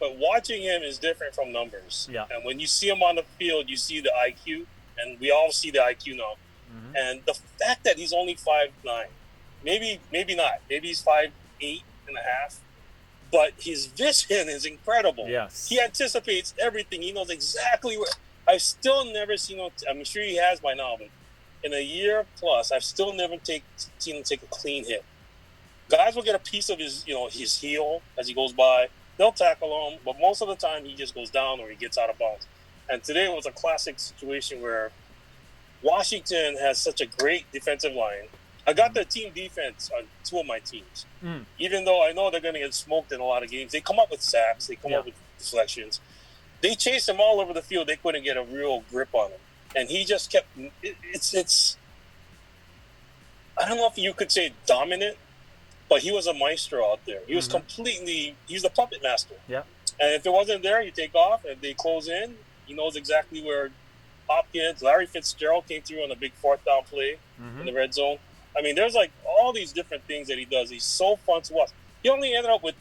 But watching him is different from numbers. Yeah. And when you see him on the field, you see the IQ. And we all see the IQ now. And the fact that he's only 5'9", maybe not. Maybe he's 5'8.5". But his vision is incredible. Yes. He anticipates everything. He knows exactly where. I've still never seen him. I'm sure he has by now, but in a year plus, I've still never seen him take a clean hit. Guys will get a piece of his heel as he goes by. They'll tackle him, but most of the time he just goes down or he gets out of bounds. And today was a classic situation where Washington has such a great defensive line. I got the team defense on two of my teams. Even though I know they're going to get smoked in a lot of games, they come up with sacks, they come up with deflections. They chased him all over the field. They couldn't get a real grip on him. And he just kept it's I don't know if you could say dominant, but he was a maestro out there. He was he's the puppet master. Yeah. And if it wasn't there, you take off. If they close in, he knows exactly where Hopkins, Larry Fitzgerald came through on a big fourth down play in the red zone. I mean, there's all these different things that he does. He's so fun to watch. He only ended up with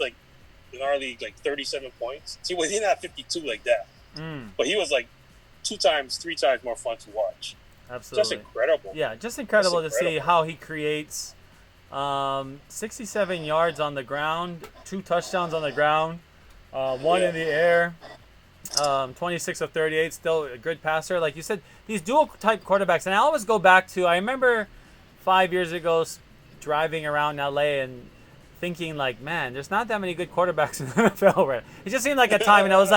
in our league 37 points. See, he didn't have 52 like that. But he was 2 times, 3 times more fun to watch. Absolutely. Just incredible. Yeah, just incredible to see how he creates 67 yards on the ground, 2 touchdowns on the ground, 1 in the air, 26 of 38, still a good passer. Like you said, these dual-type quarterbacks. And I always go back to, I remember 5 years ago driving around L.A. and thinking man, there's not that many good quarterbacks in the NFL. Right? It just seemed like a time, and it was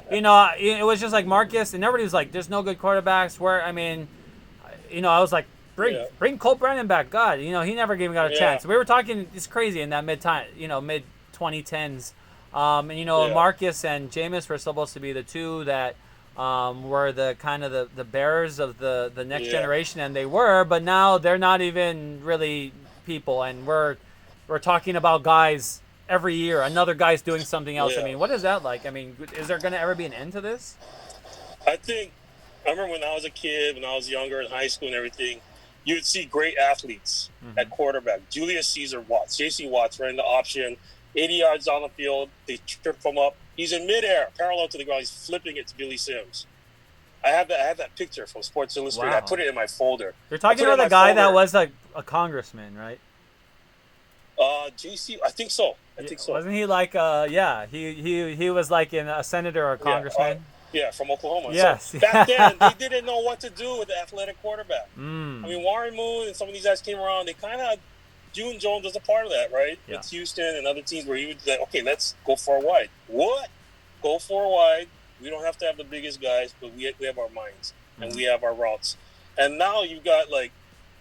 it was just like Marcus, and everybody was like, there's no good quarterbacks. I was like, bring Colt Brennan back. God, he never even got a chance. We were talking, it's crazy in that mid 2010s. Marcus and Jameis were supposed to be the two that were the kind of the bearers of the next generation, and they were, but now they're not even really people, and we're talking about guys every year. Another guy's doing something else. I mean, what is that like? I mean, is there going to ever be an end to this? I remember when I was a kid, when I was younger in high school and everything, you would see great athletes at quarterback. Julius Caesar Watts, J.C. Watts running the option, 80 yards down the field. They trip him up. He's in midair, parallel to the ground. He's flipping it to Billy Sims. I have that picture from Sports Illustrated. Wow. I put it in my folder. You're talking about the guy that was a congressman, right? JC, I think so. Wasn't he he was in a senator or a congressman? From Oklahoma. Yes. So back then, they didn't know what to do with the athletic quarterback. I mean, Warren Moon and some of these guys came around. They kind of, June Jones was a part of that, right? Yeah. It's Houston and other teams where he would say, okay, let's go 4 wide. What? Go 4 wide. We don't have to have the biggest guys, but we have our minds and we have our routes. And now you've got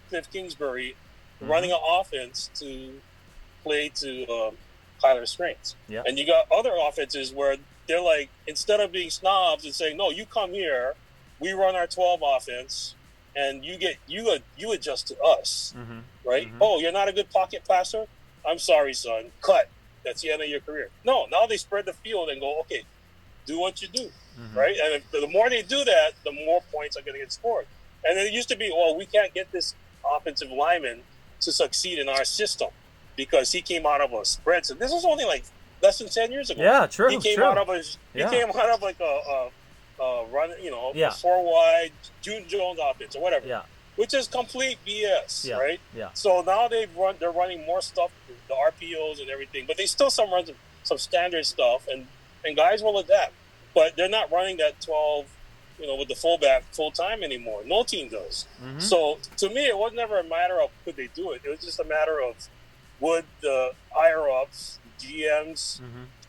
Cliff Kingsbury running an offense to play to Kyler's strengths. Yeah. And you got other offenses where they're instead of being snobs and saying, no, you come here, we run our 12 offense, and you adjust to us, right? Oh, you're not a good pocket passer? I'm sorry, son. Cut. That's the end of your career. No, now they spread the field and go, okay, do what you do, right? And the more they do that, the more points are going to get scored. And it used to be, we can't get this offensive lineman to succeed in our system because he came out of a spread. So this was only less than 10 years ago. Yeah, true. He came out of a run, a 4 wide June Jones offense or whatever. Yeah. Which is complete BS, right? Yeah. So now they're running more stuff, the RPOs and everything, but they still run some standard stuff, and guys will adapt. But they're not running that 12 with the fullback full time anymore. No team does. Mm-hmm. So to me, it was never a matter of could they do it. It was just a matter of would the higher ups, GMs,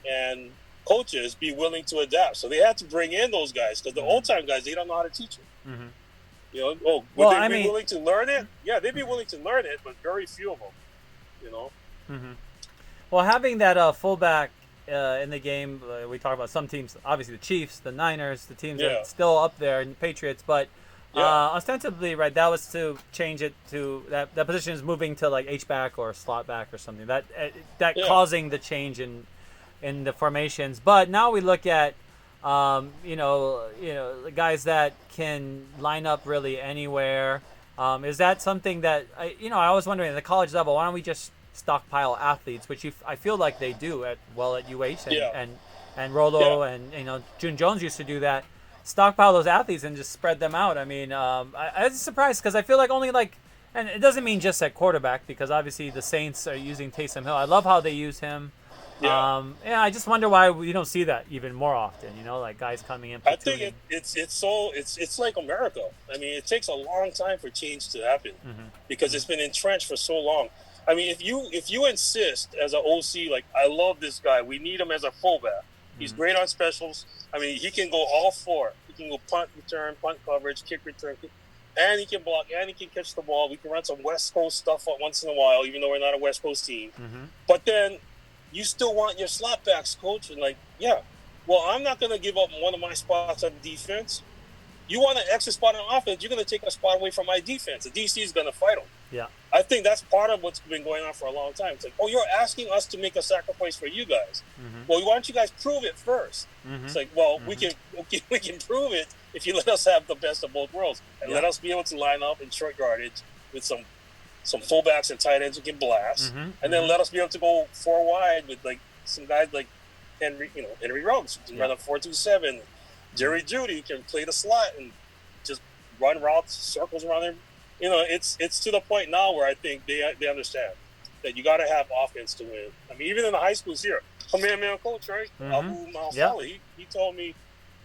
and coaches be willing to adapt. So they had to bring in those guys because the old time guys, they don't know how to teach it. Mm-hmm. Would they be willing to learn it? Yeah, they'd be willing to learn it, but very few of them. Mm-hmm. Well, having that fullback in the game, we talk about some teams, obviously the Chiefs, the Niners, the teams that are still up there, and the Patriots, but ostensibly, right, that was to change it to that position is moving to like H-back or slot back or something. That causing the change in the formations. But now we look at the guys that can line up really anywhere. Is that something that I was wondering at the college level? Why don't we just stockpile athletes, which I feel like they do at UH and Rolo and June Jones used to do that. Stockpile those athletes and just spread them out. I mean, I was surprised because I feel like only and it doesn't mean just at quarterback because obviously the Saints are using Taysom Hill. I love how they use him. I just wonder why we don't see that even more often. Like guys coming in. I think it's like America. I mean, it takes a long time for change to happen because it's been entrenched for so long. I mean, if you insist as an OC, like I love this guy, we need him as a fullback. He's great on specials. I mean, he can go all four. He can go punt return, punt coverage, kick return, and he can block, and he can catch the ball. We can run some West Coast stuff once in a while, even though we're not a West Coast team. But then you still want your slot backs, coach, and I'm not going to give up one of my spots on defense. You want an extra spot on offense, you're going to take a spot away from my defense. The DC is going to fight them. Yeah. I think that's part of what's been going on for a long time. It's like, you're asking us to make a sacrifice for you guys. Well, why don't you guys prove it first? It's like, we can prove it if you let us have the best of both worlds and let us be able to line up in short yardage with some fullbacks and tight ends who can blast, and then let us be able to go 4 wide with like some guys like Henry Ruggs who can run a 4-2-7. Jerry Jeudy can play the slot and just run routes, circles around him. It's to the point now where I think they understand that you got to have offense to win. I mean, even in the high schools here, command man coach, right? Abu Malfali, he told me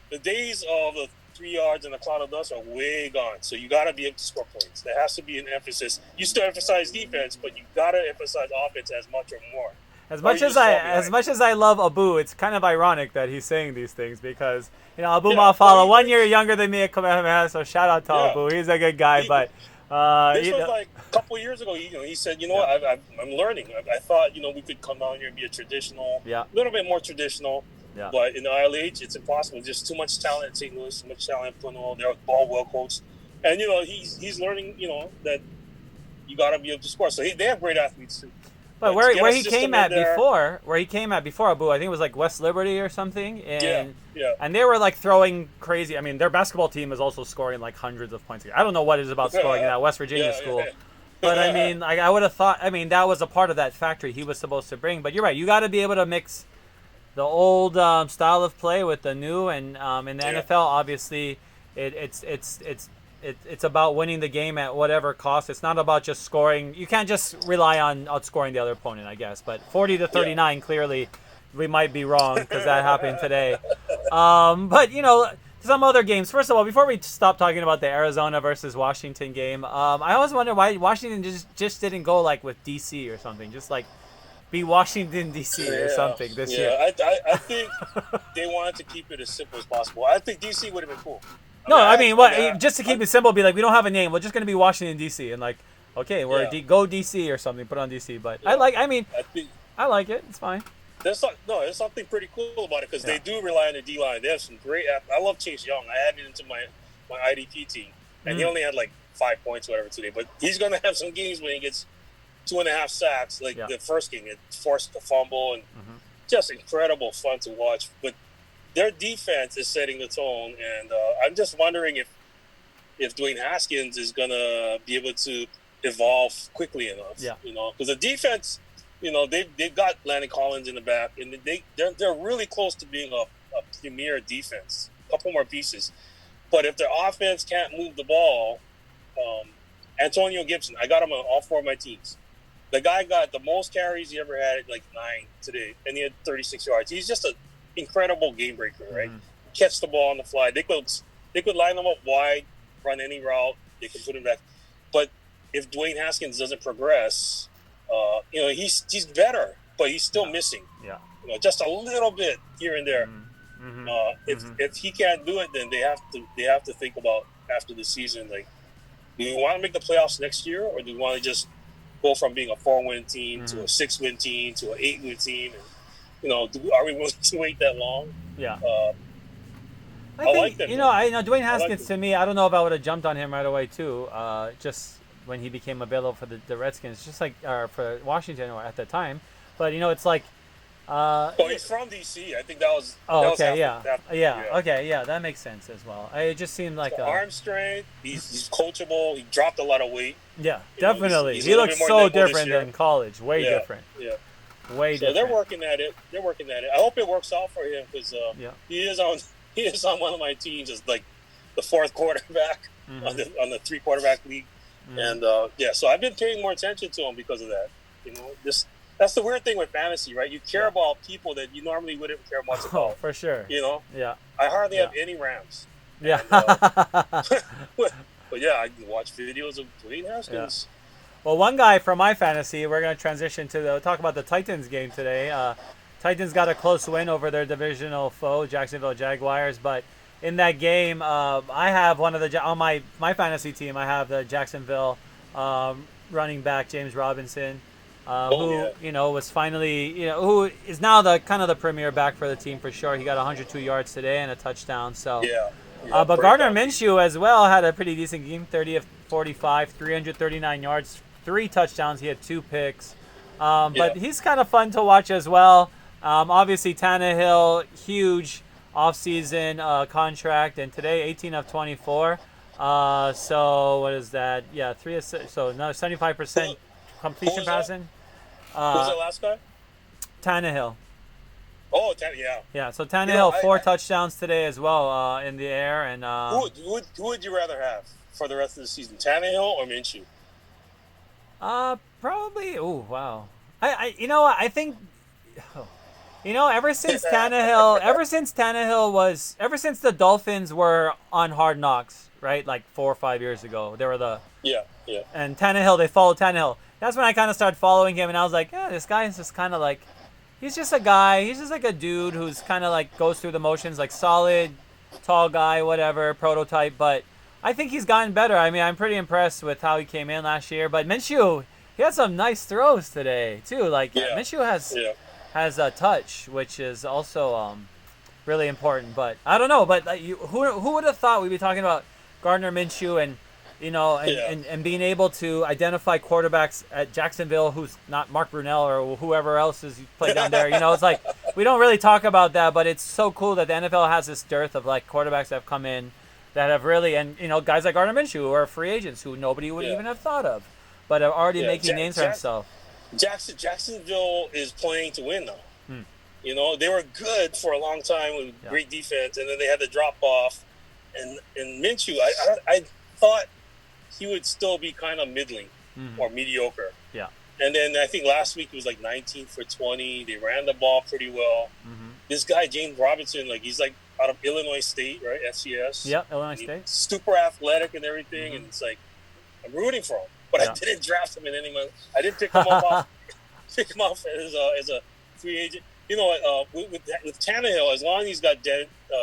the days of the 3 yards and a cloud of dust are way gone. So you got to be able to score points. There has to be an emphasis. You still emphasize defense, but you got to emphasize offense as much or more. As much as I love Abu, it's kind of ironic that he's saying these things because Abu Malfala 1 year younger than me at Kamehameha, so shout out to Abu. He's a good guy, but this was like a couple of years ago. He said, what, I'm learning. I thought we could come down here and be a little bit more traditional. Yeah. But in the ILH, it's impossible. There's too much talent in St. Louis, too much talent in Plano. They're all well coached, and he's learning. That you got to be able to score. So they have great athletes too. But where he came at before, Abu, I think it was like West Liberty or something, and they were like throwing crazy. I mean, their basketball team is also scoring like hundreds of points. I don't know what it is about scoring in that West Virginia school, but I mean, I would have thought. I mean, that was a part of that factory he was supposed to bring. But you're right, you got to be able to mix the old style of play with the new, and in the NFL, obviously, it's about winning the game at whatever cost. It's not about just scoring. You can't just rely on outscoring the other opponent, I guess. But 40-39, clearly, we might be wrong because that happened today. But some other games. First of all, before we stop talking about the Arizona versus Washington game, I always wonder why Washington just didn't go like with DC or something, just like be Washington DC or something this year. I think they wanted to keep it as simple as possible. I think DC would have been cool. Just to keep it simple, be like, we don't have a name. We're just going to be Washington, D.C. And like, okay, go D.C. or something. Put on D.C. But I like it. It's fine. There's something pretty cool about it because they do rely on the D-line. They have some great – I love Chase Young. I added him into my IDP team. And he only had like 5 points or whatever today. But he's going to have some games when he gets 2.5 sacks. Like the first game, it forced a fumble. And just incredible fun to watch. But their defense is setting the tone, and I'm just wondering if Dwayne Haskins is gonna be able to evolve quickly enough. Yeah. Because the defense, they've got Landon Collins in the back, and they're really close to being a premier defense. A couple more pieces, but if their offense can't move the ball, Antonio Gibson, I got him on all 4 of my teams. The guy got the most carries he ever had at like 9 today, and he had 36 yards. He's just a incredible game breaker, right? Catch the ball on the fly. They could They could line him up wide, run any route. They could put him back. But if Dwayne Haskins doesn't progress, he's better, but he's still missing. Yeah. Just a little bit here and there. Mm-hmm. If he can't do it, then they have to think about after the season, like, do we want to make the playoffs next year, or do we want to just go from being a 4-win team to a 6-win team to an 8-win team? And, are we willing to wait that long? Yeah. I like them. Dwayne Haskins, to me, I don't know if I would have jumped on him right away too. Just when he became available for the Redskins, just like for Washington at the time. But it's like. He's from DC. I think that was. Okay. Yeah. That makes sense as well. It just seemed like arm strength. He's coachable. He dropped a lot of weight. Yeah, definitely. He's he looks so different than college. Way different. Yeah. Way different. So they're working at it. I hope it works out for him because he is on one of my teams as like the fourth quarterback on the 3-quarterback league, and so I've been paying more attention to him because of that. That's the weird thing with fantasy, right? You care about people that you normally wouldn't care much about. Oh, for sure. Yeah. I hardly have any Rams. Yeah. But I can watch videos of Dwayne Haskins. Yeah. Well, one guy from my fantasy, we're going to transition to talk about the Titans game today. Titans got a close win over their divisional foe, Jacksonville Jaguars. But in that game, I have on my fantasy team, I have the Jacksonville running back, James Robinson. Who was finally, who is now the kind of the premier back for the team for sure. He got 102 yards today and a touchdown. So, but Gardner Minshew as well had a pretty decent game, 30 of 45, 339 yards, 3 touchdowns. He had 2 picks. But he's kind of fun to watch as well. Obviously, Tannehill, huge offseason contract, and today 18 of 24. So what is that? Yeah, 3 assists. So another 75%. Completion passing. Who's the last guy? Tannehill. Oh, Yeah, so Tannehill, 4 touchdowns today as well in the air. And who would you rather have for the rest of the season, Tannehill or Minshew? Probably. Oh, wow. I think. Ever since the Dolphins were on Hard Knocks, right? Like 4 or 5 years ago, they were the. Yeah. And Tannehill, they followed Tannehill. That's when I kind of started following him, and I was like, this guy is just kind of like, he's just a guy. He's just like a dude who's kind of like goes through the motions, like solid, tall guy, whatever, prototype. But I think he's gotten better. I mean, I'm pretty impressed with how he came in last year. But Minshew, he had some nice throws today too. Like Minshew has a touch, which is also really important. But I don't know. But who would have thought we'd be talking about Gardner Minshew and and being able to identify quarterbacks at Jacksonville who's not Mark Brunell or whoever else is played down there. It's like we don't really talk about that, but it's so cool that the NFL has this dearth of like quarterbacks that have come in that have really, and guys like Gardner Minshew who are free agents who nobody would even have thought of, but are already making names for himself. Jacksonville is playing to win now. They were good for a long time with great defense, and then they had to drop off. And Minshew, I thought he would still be kind of middling or mediocre. Yeah. And then I think last week it was like 19 for 20. They ran the ball pretty well. This guy, James Robinson, like he's like out of Illinois State, right? FCS. Yeah, Illinois State. Super athletic and everything. And it's like, I'm rooting for him. But I didn't draft him in any month. I didn't pick him off as a free agent. With Tannehill, as long as he's got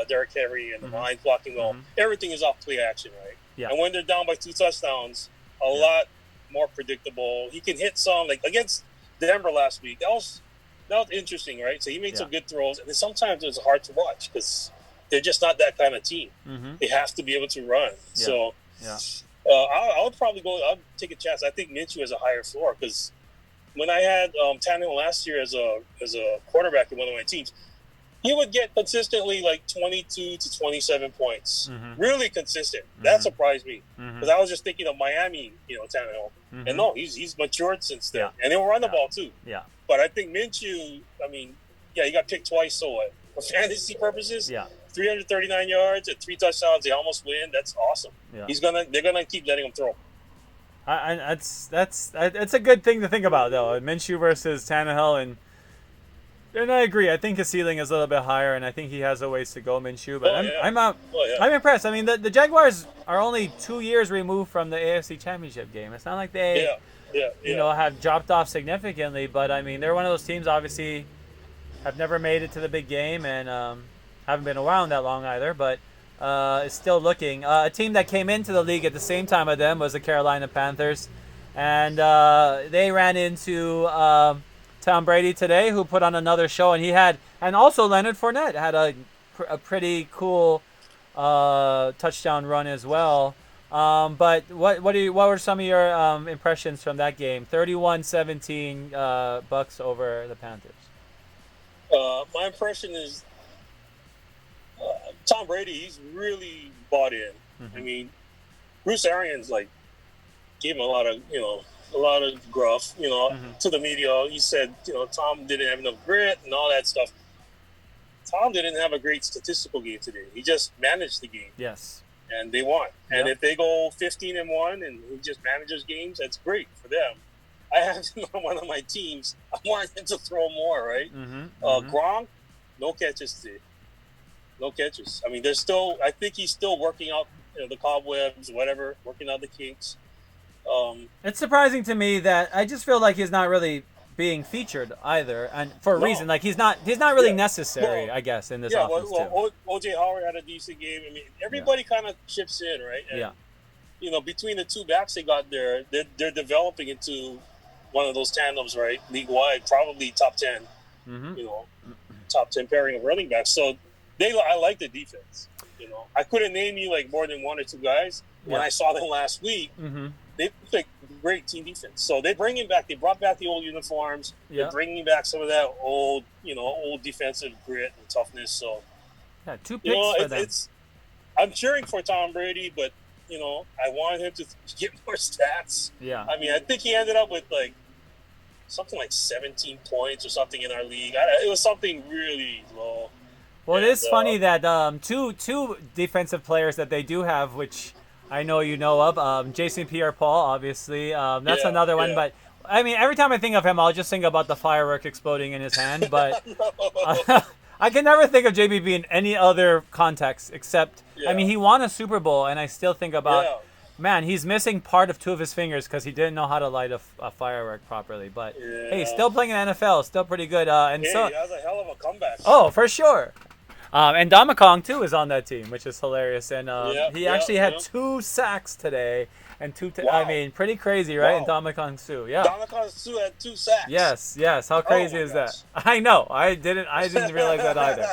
Derrick Henry and the line blocking well, everything is off play action, right? Yeah. And when they're down by 2 touchdowns, a lot more predictable. He can hit some, like against Denver last week. That was interesting, right? So he made some good throws, and then sometimes it's hard to watch because they're just not that kind of team. They have to be able to run. Yeah. So I would probably I'd take a chance. I think Minshew has a higher floor because when I had Tannehill last year as a quarterback in one of my teams, he would get consistently like 22 to 27 points. Really consistent. That surprised me because I was just thinking of Miami, Tannehill. And no, he's matured since then. And he'll run the ball too. Yeah. But I think Minshew, he got picked twice. So what? For fantasy purposes, 339 yards and 3 touchdowns. They almost win. That's awesome. Yeah. They're gonna keep letting him throw. That's a good thing to think about though. Minshew versus Tannehill, and And I agree. I think his ceiling is a little bit higher, and I think he has a ways to go, Minshew. But I'm impressed. I mean, the Jaguars are only 2 years removed from the AFC Championship game. It's not like they, have dropped off significantly. But I mean, they're one of those teams. Obviously, have never made it to the big game, and haven't been around that long either. But is still looking. A team that came into the league at the same time of them was the Carolina Panthers, and they ran into Tom Brady today, who put on another show, and also Leonard Fournette had a pretty cool touchdown run as well. But what were some of your impressions from that game? 31-17 Bucks over the Panthers. My impression is Tom Brady. He's really bought in. I mean, Bruce Arians gave him a lot of gruff, to the media. He said, Tom didn't have enough grit and all that stuff. Tom didn't have a great statistical game today. He just managed the game. Yes. And they won. Yep. And if they go 15-1 and he just manages games, that's great for them. I have him on one of my teams. I want him to throw more, right? Gronk, no catches today. No catches. I mean, I think he's still working out the cobwebs, whatever, working out the kinks. It's surprising to me that I just feel like he's not really being featured either, and for a reason. Like he's not really necessary, I guess, in this offense too. O.J. Howard had a decent game. I mean, everybody kind of chips in, right? And, between the two backs they got there, they're developing into one of those tandems, right? League wide, probably top 10. Top 10 pairing of running backs. So I like the defense. I couldn't name you more than one or two guys. When I saw them last week, they picked great team defense. So they brought back the old uniforms. They're bringing back some of that old defensive grit and toughness. So, 2 picks for them. I'm cheering for Tom Brady, but, I want him to get more stats. Yeah. I mean, I think he ended up with, something like 17 points or something in our league. It was something really low. Well, it is funny that two defensive players that they do have, which I know you know of, Jason Pierre-Paul, obviously. That's another one. But, I mean, every time I think of him, I'll just think about the firework exploding in his hand. But I can never think of JBB in any other context except, I mean, he won a Super Bowl, and I still think about, man, he's missing part of 2 of his fingers because he didn't know how to light a firework properly. But, hey, still playing in the NFL, still pretty good. He has a hell of a comeback. Oh, for sure. And Damakong, too, is on that team, which is hilarious. And he actually had 2 sacks today. And I mean, pretty crazy, right? And Damakong Suh, Damakong Suh had 2 sacks. Yes. How crazy is that? I know. I didn't realize that either.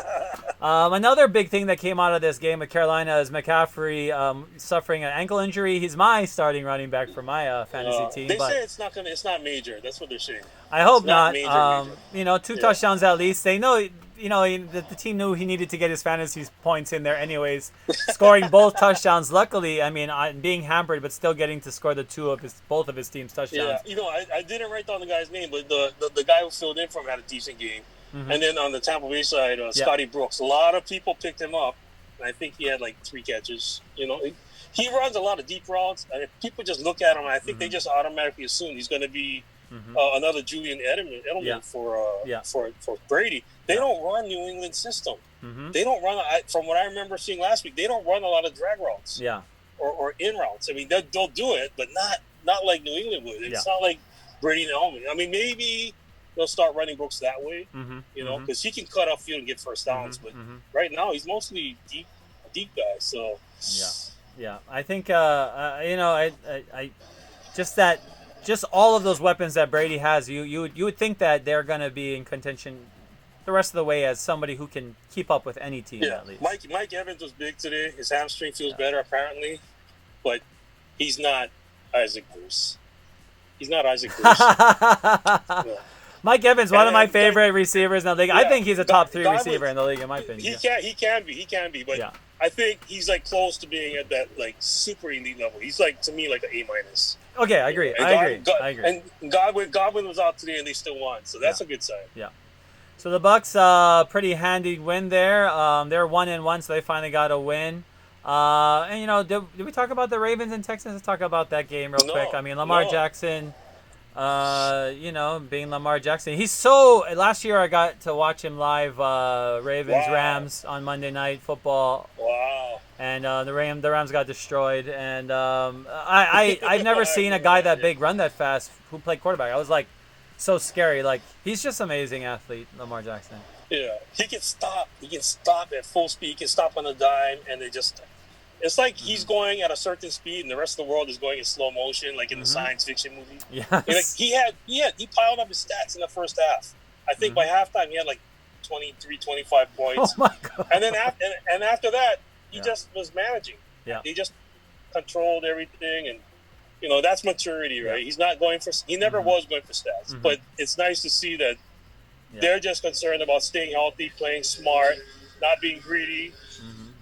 Another big thing that came out of this game with Carolina is McCaffrey suffering an ankle injury. He's my starting running back for my fantasy team. They say it's not major. That's what they're saying. I hope not. Major. 2 touchdowns at least. They know. The team knew he needed to get his fantasy points in there anyways, scoring both touchdowns. Luckily, I mean, being hampered, but still getting to score both of his team's touchdowns. Yeah, I didn't write down the guy's name, but the guy who filled in for him had a decent game. And then on the Tampa Bay side, Scotty Brooks, a lot of people picked him up, and I think he had 3 catches. He runs a lot of deep routes, and if people just look at him, I think they just automatically assume he's going to be another Julian Edelman for Brady. They don't run New England system. They don't run. From what I remember seeing last week, they don't run a lot of drag routes. Or in routes. I mean, they'll do it, but not like New England would. It's not like Brady and Edelman. I mean, maybe they'll start running Brooks that way. Because he can cut upfield and get first downs. But right now, he's mostly deep guy. So I think just all of those weapons that Brady has, you would think that they're going to be in contention the rest of the way as somebody who can keep up with any team at least. Mike Evans was big today. His hamstring feels better apparently, but he's not Isaac Bruce. Mike Evans, one of my favorite receivers in the league. I think he's a top 3 receiver in the league, in my opinion. He can be, but I think he's close to being at that super elite level. He's to me an A-. Okay, I agree. I agree. And Godwin was out today, and they still won, so that's a good sign. Yeah. So the Bucks, pretty handy win there. They're 1-1, so they finally got a win. And did we talk about the Ravens and Texans? Let's talk about that game real quick. I mean, Lamar Jackson Being Lamar Jackson. He's so. Last year I got to watch him live, Ravens Wow. Rams on Monday Night Football, Wow. and the Rams got destroyed. And I've never seen a guy that big run that fast who played quarterback. I was like, so scary. Like, he's just amazing athlete, Lamar Jackson. Yeah, he can stop. He can stop at full speed. He can stop on a dime, and it's like he's going at a certain speed, and the rest of the world is going in slow motion, like in the science fiction movie. Yes. And like he piled up his stats in the first half. I think by halftime he had like 23, 25 points. Oh my God. And then after that, he just was managing. Yeah. He just controlled everything, and that's maturity, right? He's not going for. He never was going for stats, but it's nice to see that they're just concerned about staying healthy, playing smart, not being greedy.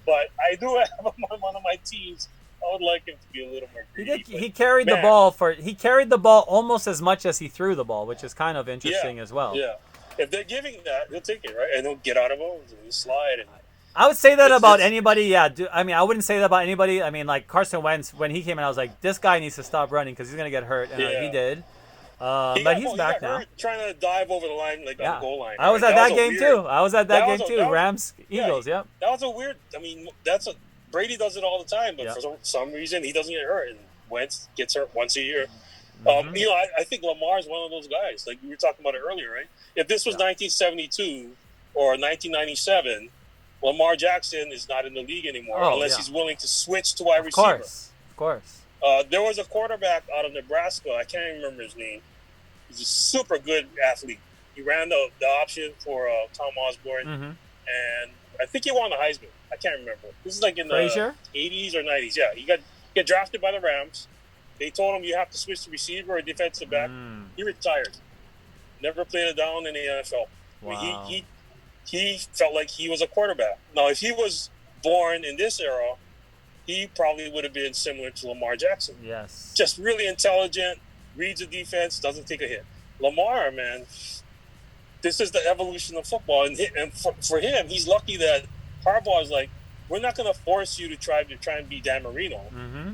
But I do have him on one of my teams. I would like him to be a little more greedy. He carried the ball He carried the ball almost as much as he threw the ball, which is kind of interesting as well. Yeah. If they're giving that, he'll take it, right? And he'll get out of bounds and he'll slide. And I would say that about anybody. Yeah. I wouldn't say that about anybody. I mean, like Carson Wentz, when he came in, I was like, this guy needs to stop running because he's going to get hurt. And he did. But he's back now. Trying to dive over the line, like on the goal line. I was at that game too. Rams, Eagles, That was a weird. I mean, Brady does it all the time, but for some reason he doesn't get hurt, and Wentz gets hurt once a year. I think Lamar is one of those guys. Like we were talking about it earlier, right? If this was 1972 or 1997, Lamar Jackson is not in the league anymore unless he's willing to switch to wide receiver. Of course. There was a quarterback out of Nebraska. I can't even remember his name. He's a super good athlete. He ran the option for Tom Osborne, and I think he won the Heisman. I can't remember. This is like in the 80s or 90s. Yeah, he got drafted by the Rams. They told him you have to switch to receiver or defensive back. He retired. Never played it down in the NFL. Wow. I mean, he felt like he was a quarterback. Now, if he was born in this era, he probably would have been similar to Lamar Jackson. Yes. Just really intelligent, reads the defense, doesn't take a hit. Lamar, man, this is the evolution of football. And for him, he's lucky that Harbaugh is like, we're not going to force you to try and be Dan Marino.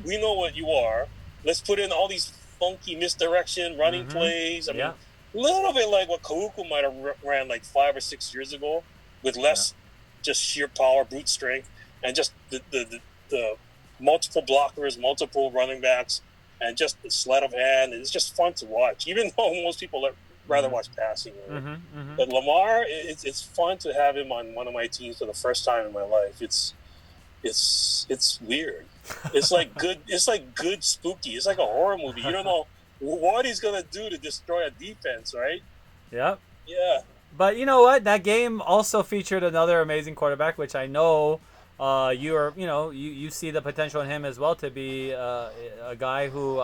We know what you are. Let's put in all these funky misdirection running plays. I mean, a little bit like what Kauku might have ran like 5 or 6 years ago with less just sheer power, brute strength, and just the multiple blockers, multiple running backs, and just the sleight of hand. It's just fun to watch, even though most people rather watch passing. Right? But Lamar, it's fun to have him on one of my teams for the first time in my life. It's weird. It's like good. It's like good spooky. It's like a horror movie. You don't know what he's gonna do to destroy a defense, right? Yep. Yeah. But you know what? That game also featured another amazing quarterback, which I know you see the potential in him as well to be a guy who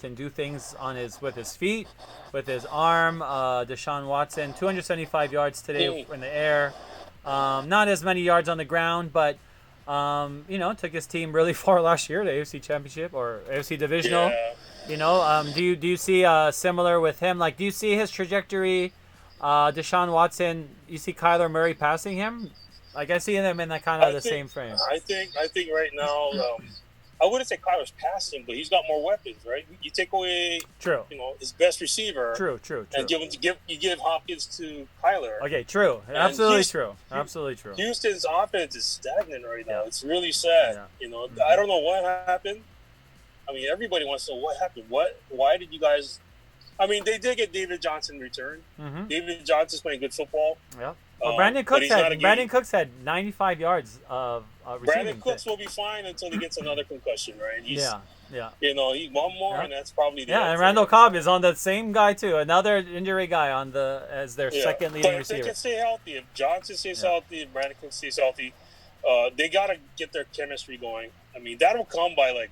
can do things with his feet, with his arm. Deshaun Watson, 275 yards today in the air. Not as many yards on the ground, but took his team really far last year, the AFC Championship or AFC Divisional. Yeah. Do you see similar with him? Like, do you see his trajectory? Deshaun Watson, you see Kyler Murray passing him? Like, I see them in that kind of the same frame. I think right now, I wouldn't say Kyler's passing, but he's got more weapons, right? You take away, his best receiver. True. And you give Hopkins to Kyler. Okay, true. Absolutely true. Houston's offense is stagnant right now. It's really sad. Yeah. I don't know what happened. I mean, everybody wants to know what happened. Why did you guys? I mean, they did get David Johnson returned. David Johnson's playing good football. Yeah. Well, Brandon Cooks had 95 yards of receiving. Brandon Cooks will be fine until he gets another concussion, right? He one more, and that's probably the end. And Randall Cobb is on the same guy too, another injury guy as their second leading receiver. If they can stay healthy, if Johnson stays healthy, if Brandon Cooks stays healthy, they got to get their chemistry going. I mean, that'll come by like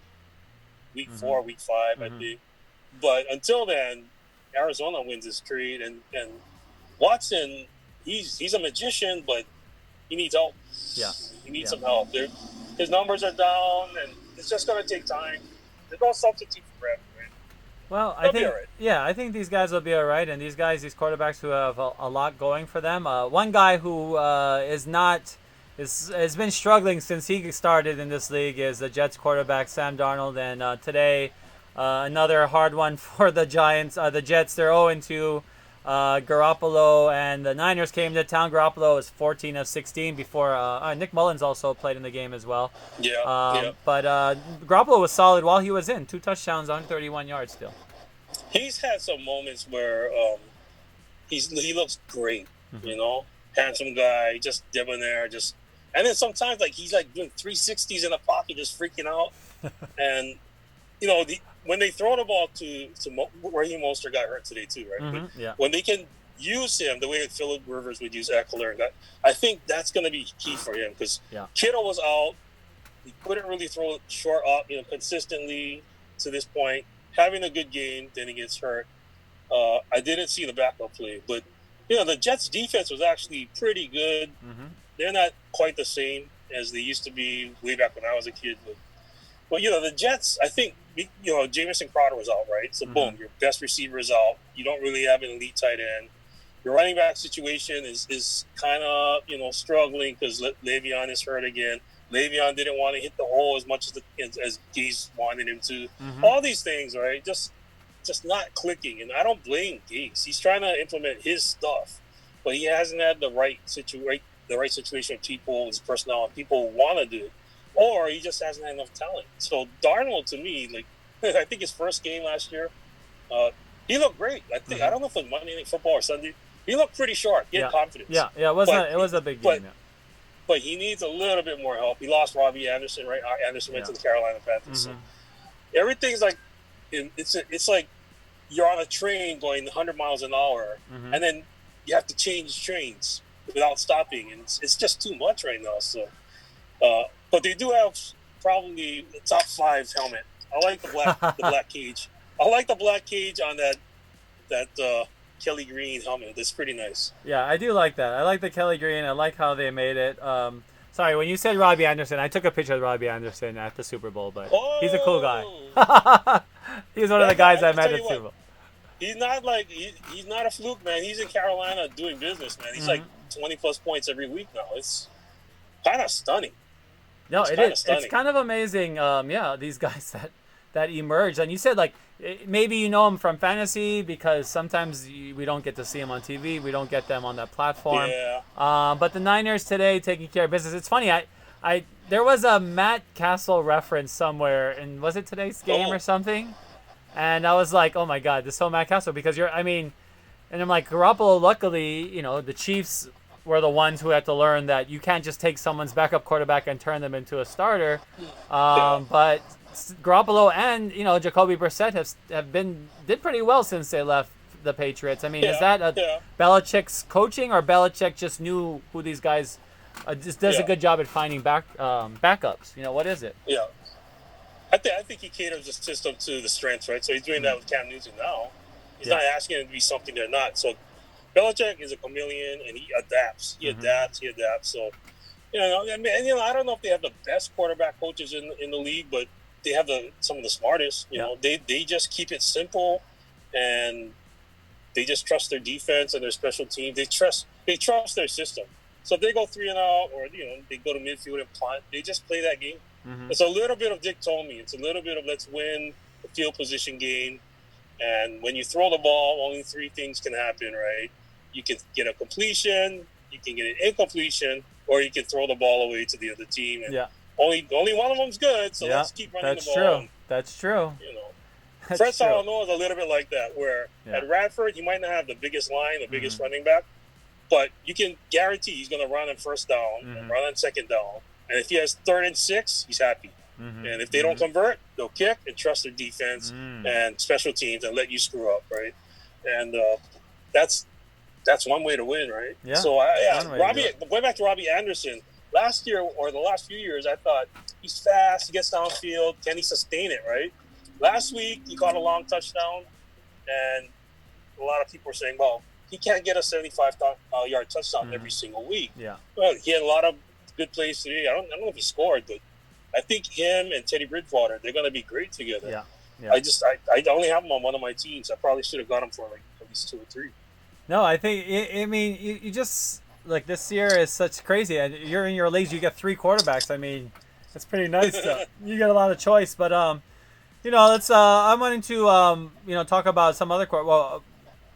week 4, week 5, I think. But until then, Arizona wins this trade, and Watson, he's a magician, but he needs help. Yeah, he needs some help. His numbers are down, and it's just going to take time. There's no substitute for Brad. Right? Well, I think these guys will be all right, and these quarterbacks who have a lot going for them. One guy who has been struggling since he started in this league is the Jets quarterback Sam Darnold, and today Another hard one for the Giants. The Jets, they're 0-2. Garoppolo and the Niners came to town. Garoppolo was 14 of 16 before Nick Mullins also played in the game as well. Yeah. But Garoppolo was solid while he was in. 2 touchdowns, 131 yards still. He's had some moments where he looks great, handsome guy, just debonair, and then sometimes like he's like doing 360s in the pocket, just freaking out, and when they throw the ball to Raheem Mostert got hurt today too, right? Mm-hmm, yeah. When they can use him the way that Phillip Rivers would use Eckler, I think that's going to be key for him because Kittle was out. He couldn't really throw short up, consistently to this point. Having a good game, then he gets hurt. I didn't see the backup play, but the Jets' defense was actually pretty good. Mm-hmm. They're not quite the same as they used to be way back when I was a kid, but the Jets, I think, Jamison Crowder was out, right? So boom, your best receiver is out. You don't really have an elite tight end. Your running back situation is kind of struggling because Le'Veon is hurt again. Le'Veon didn't want to hit the hole as much as Gase wanted him to. Mm-hmm. All these things, right? Just not clicking, and I don't blame Gase. He's trying to implement his stuff, but he hasn't had the right situation with people, his personnel, and people want to do it, or he just hasn't had enough talent. So Darnold, to me, I think his first game last year, he looked great. I think I don't know if it was Monday Night Football or Sunday. He looked pretty sharp. He had confidence. Yeah. It was a big game. But he needs a little bit more help. He lost Robbie Anderson, right? Anderson went to the Carolina Panthers. Mm-hmm. So everything's like it's like you're on a train going 100 miles an hour, and then you have to change trains without stopping, and it's just too much right now. So, but they do have probably the top 5 helmet. I like the black cage. I like the black cage on that Kelly Green helmet. That's pretty nice. Yeah, I do like that. I like the Kelly Green. I like how they made it. Sorry, when you said Robbie Anderson, I took a picture of Robbie Anderson at the Super Bowl, but he's a cool guy. He's one of the guys I met at the Super Bowl. He's not like he's not a fluke, man. He's in Carolina doing business, man. He's like 20+ points every week now. It's kind of stunning. No, it is. It's kind of amazing. These guys that emerged, and you said maybe you know them from fantasy because sometimes we don't get to see them on TV. We don't get them on that platform. Yeah. But the Niners today taking care of business. It's funny. There was a Matt Castle reference somewhere, and was it today's game or something? And I was like, oh my God, this whole Matt Castle because and I'm like Garoppolo. Luckily, the Chiefs were the ones who had to learn that you can't just take someone's backup quarterback and turn them into a starter. But Garoppolo and Jacoby Brissett did pretty well since they left the Patriots. Is that Belichick's coaching or Belichick just knew who these guys just does a good job at finding backups? What is it? Yeah, I think he caters the system to the strengths, right? So he's doing that with Cam Newton now. He's not asking him to be something they're not. So Belichick is a chameleon and he adapts. He adapts. So I don't know if they have the best quarterback coaches in the league, but they have some of the smartest. They just keep it simple, and they just trust their defense and their special team. They trust their system. So if they go 3-and-out, or they go to midfield and punt, they just play that game. It's a little bit of Dick Tomey. It's a little bit of let's win the field position game. And when you throw the ball, only 3 things can happen, right? You can get a completion, you can get an incompletion, or you can throw the ball away to the other team. And only one of them's good, so let's keep running the ball. That's true. Fred Salamone is a little bit like that, where at Radford, he might not have the biggest line, the biggest running back, but you can guarantee he's going to run on first down and run on second down. And if he has 3rd and 6, he's happy. And if they don't convert, they'll kick and trust their defense and special teams and let you screw up, right? And that's one way to win, right? Yeah. So, going back to Robbie Anderson, last year or the last few years, I thought he's fast, he gets downfield, can he sustain it, right? Last week, he caught a long touchdown, and a lot of people were saying, well, he can't get a 75-yard touchdown every single week. Yeah. Well, he had a lot of good plays today. I don't know if he scored, but I think him and Teddy Bridgewater, they're going to be great together. Yeah. I only have him on one of my teams. I probably should have got him for at least 2 or 3. No, I think you just this year is such crazy. And you're in your leagues, you get 3 quarterbacks. That's pretty nice. You get a lot of choice, but let's. I wanted to talk about some other court. Well,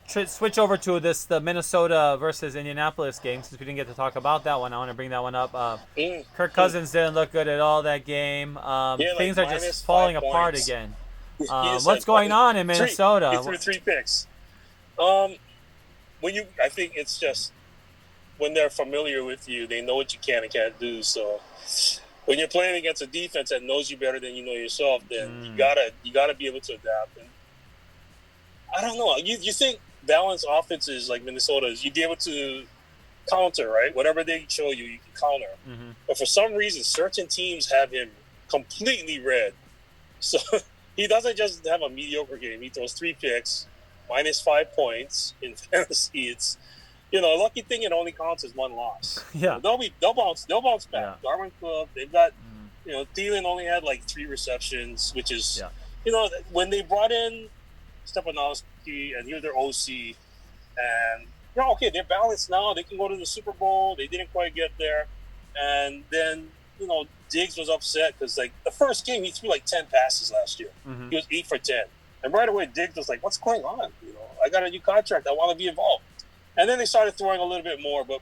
switch over to the Minnesota versus Indianapolis game since we didn't get to talk about that one. I want to bring that one up. Kirk Cousins didn't look good at all that game. Yeah, like Things are just falling apart points. again. He What's going on in Minnesota? He threw 3 picks. I think it's just when they're familiar with you, they know what you can and can't do. So when you're playing against a defense that knows you better than you know yourself, then you gotta be able to adapt. And I don't know. You think balanced offenses like Minnesota's, you'd be able to counter, right? Whatever they show you, you can counter. Mm-hmm. But for some reason, certain teams have him completely read. So he doesn't just have a mediocre game. He throws 3 picks, -5 points in fantasy. It's a lucky thing it only counts as 1 loss. Yeah, they'll bounce back. Yeah. Darwin Cook, they've got Thielen only had like 3 receptions, which is when they brought in Stepanowski and he was their OC, and okay, they're balanced now. They can go to the Super Bowl. They didn't quite get there, and then Diggs was upset because like the first game he threw like 10 passes last year. Mm-hmm. He was 8 for 10, and right away Diggs was like, "What's going on? I got a new contract. I want to be involved." And then they started throwing a little bit more, but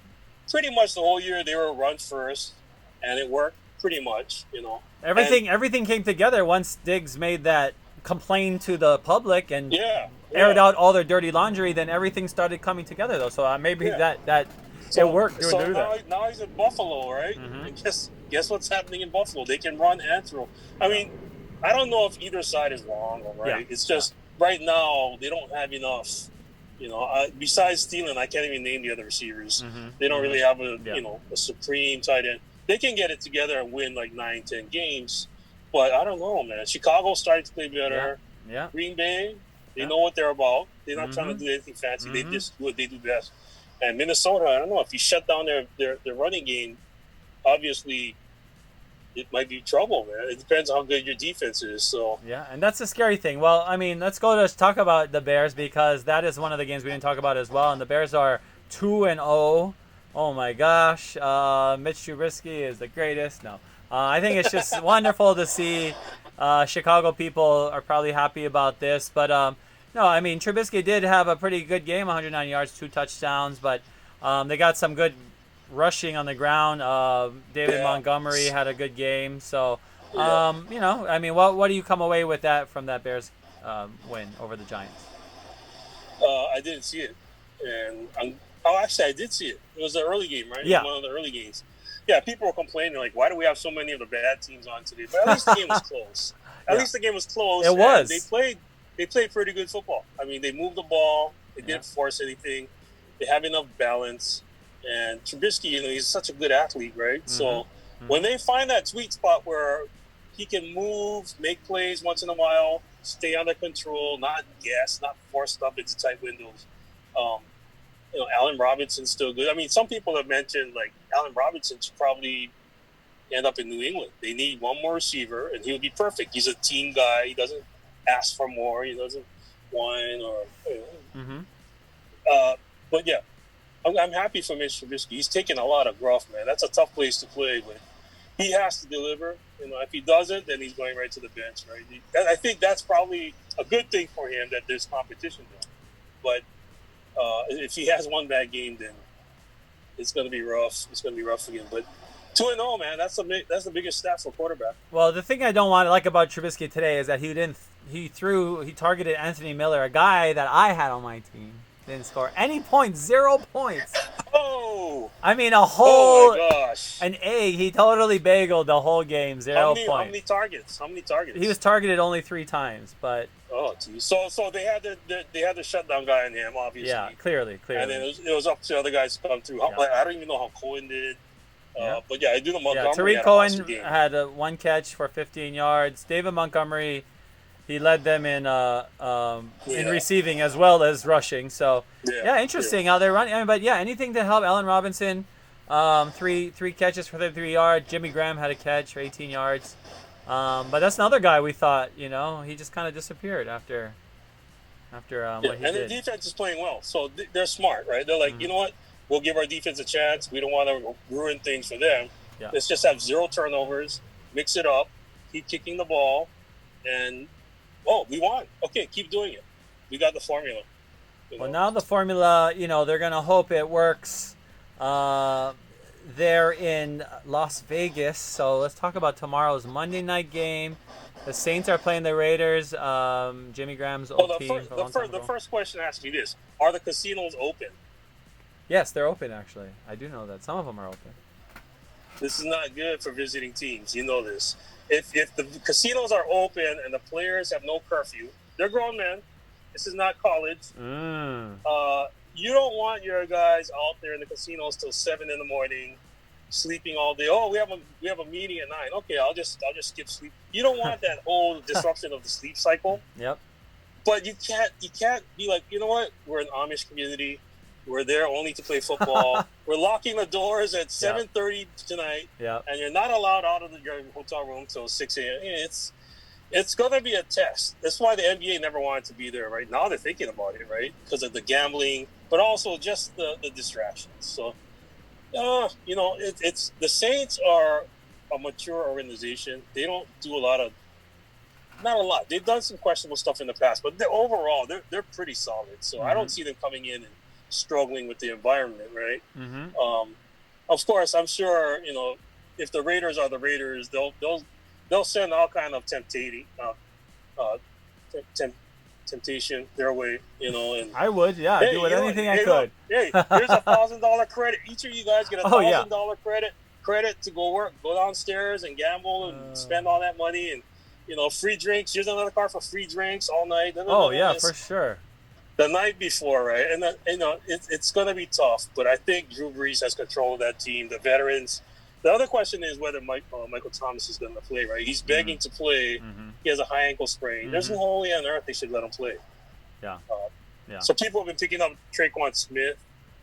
pretty much the whole year they were run first, and it worked pretty much. Everything came together once Diggs made that complaint to the public and aired out all their dirty laundry. Then everything started coming together, though. So maybe that it worked. Now he's in Buffalo, right? Mm-hmm. And guess what's happening in Buffalo? They can run and throw. I mean, I don't know if either side is wrong or right. Yeah. It's just right now they don't have enough. Besides Thielen, I can't even name the other receivers. Mm-hmm. They don't really have a supreme tight end. They can get it together and win like 9-10 games, but I don't know, man. Chicago's starting to play better. Yeah. Green Bay, they know what they're about. They're not trying to do anything fancy. They just do what they do best. And Minnesota, I don't know, if you shut down their running game, obviously it might be trouble, man. It depends on how good your defense is. So yeah, and that's the scary thing. Well, I mean, let's talk about the Bears because that is one of the games we didn't talk about as well. And the Bears are 2-0. Oh my gosh, Mitch Trubisky is the greatest. No, I think it's just wonderful to see. Chicago people are probably happy about this, but no, I mean Trubisky did have a pretty good game, 109 yards, 2 touchdowns, but they got some good rushing on the ground. David Montgomery had a good game, so I mean, what do you come away with from that Bears win over the Giants? I didn't see it, and actually I did see it. It was an early game, right? Yeah, one of the early games. Yeah, people were complaining like, why do we have so many of the bad teams on today? But at least the game was close. At least the game was close. It was. They played pretty good football. I mean, they moved the ball. They didn't force anything. They have enough balance. And Trubisky, he's such a good athlete, right? Mm-hmm. So when they find that sweet spot where he can move, make plays once in a while, stay under control, not guess, not forced up into tight windows. Allen Robinson's still good. I mean, some people have mentioned like Allen Robinson should probably end up in New England. They need one more receiver, and he'll be perfect. He's a team guy. He doesn't ask for more. He doesn't whine or. But yeah, I'm happy for Mitch Trubisky. He's taking a lot of gruff, man. That's a tough place to play, but he has to deliver. If he doesn't, then he's going right to the bench, right? I think that's probably a good thing for him that there's competition there. But if he has one bad game, then it's going to be rough. It's going to be rough again. But 2-0, man, that's the biggest stat for quarterback. Well, the thing I don't like about Trubisky today is that he targeted Anthony Miller, a guy that I had on my team. Didn't score any points, 0 points. Oh! I mean, oh my gosh. He totally bageled the whole game, 0 points. How many targets? He was targeted only 3 times, but... Oh, geez. So they had the shutdown guy on him, obviously. Yeah, clearly. And then it was up to other guys to come through. I don't even know how Cohen did. But I do know Montgomery. Tariq Cohen had 1 catch for 15 yards. David Montgomery... He led them in receiving as well as rushing. So, interesting how they're running. But, anything to help Allen Robinson. 3 catches for 33 yards. Jimmy Graham had a catch for 18 yards. But that's another guy we thought, he just kind of disappeared after what he did. And the defense is playing well. So they're smart, right? They're like, you know what? We'll give our defense a chance. We don't want to ruin things for them. Yeah. Let's just have 0 turnovers, mix it up, keep kicking the ball, and Oh, we won. Okay, keep doing it. We got the formula. Well, now the formula, they're going to hope it works there in Las Vegas. So let's talk about tomorrow's Monday night game. The Saints are playing the Raiders. Jimmy Graham's Well, old team from a long time the ago. first question asks me this: are the casinos open? Yes, they're open, actually. I do know that. Some of them are open. This is not good for visiting teams. You know this. If the casinos are open and the players have no curfew, they're grown men. This is not college. You don't want your guys out there in the casinos till 7 a.m, sleeping all day. Oh, we have a meeting at 9. Okay, I'll just skip sleep. You don't want that whole disruption of the sleep cycle. Yep. But you can't be like, you know what? We're an Amish community. We're there only to play football. We're locking the doors at 7:30 tonight. Yeah. And you're not allowed out of your hotel room till 6 a.m. It's going to be a test. That's why the NBA never wanted to be there. Right now, they're thinking about it, right? Because of the gambling, but also just the distractions. So, it's the Saints are a mature organization. They don't do not a lot. They've done some questionable stuff in the past, but overall, they're pretty solid. So I don't see them coming in and struggling with the environment, right? Of course, I'm sure if the Raiders are the Raiders, they'll send all kind of temptation their way, and I would, yeah. hey, do anything I could. Look, hey, here's $1,000 credit. Each of you guys get $1,000 credit to go downstairs and gamble and spend all that money and free drinks. Here's another card for free drinks all night. Oh yeah, for sure. The night before, right? And it's going to be tough, but I think Drew Brees has control of that team. The veterans. The other question is whether Michael Thomas is going to play, right? He's begging to play. He has a high ankle sprain. There's no way on earth they should let him play. Yeah. So people have been picking up Traquan Smith,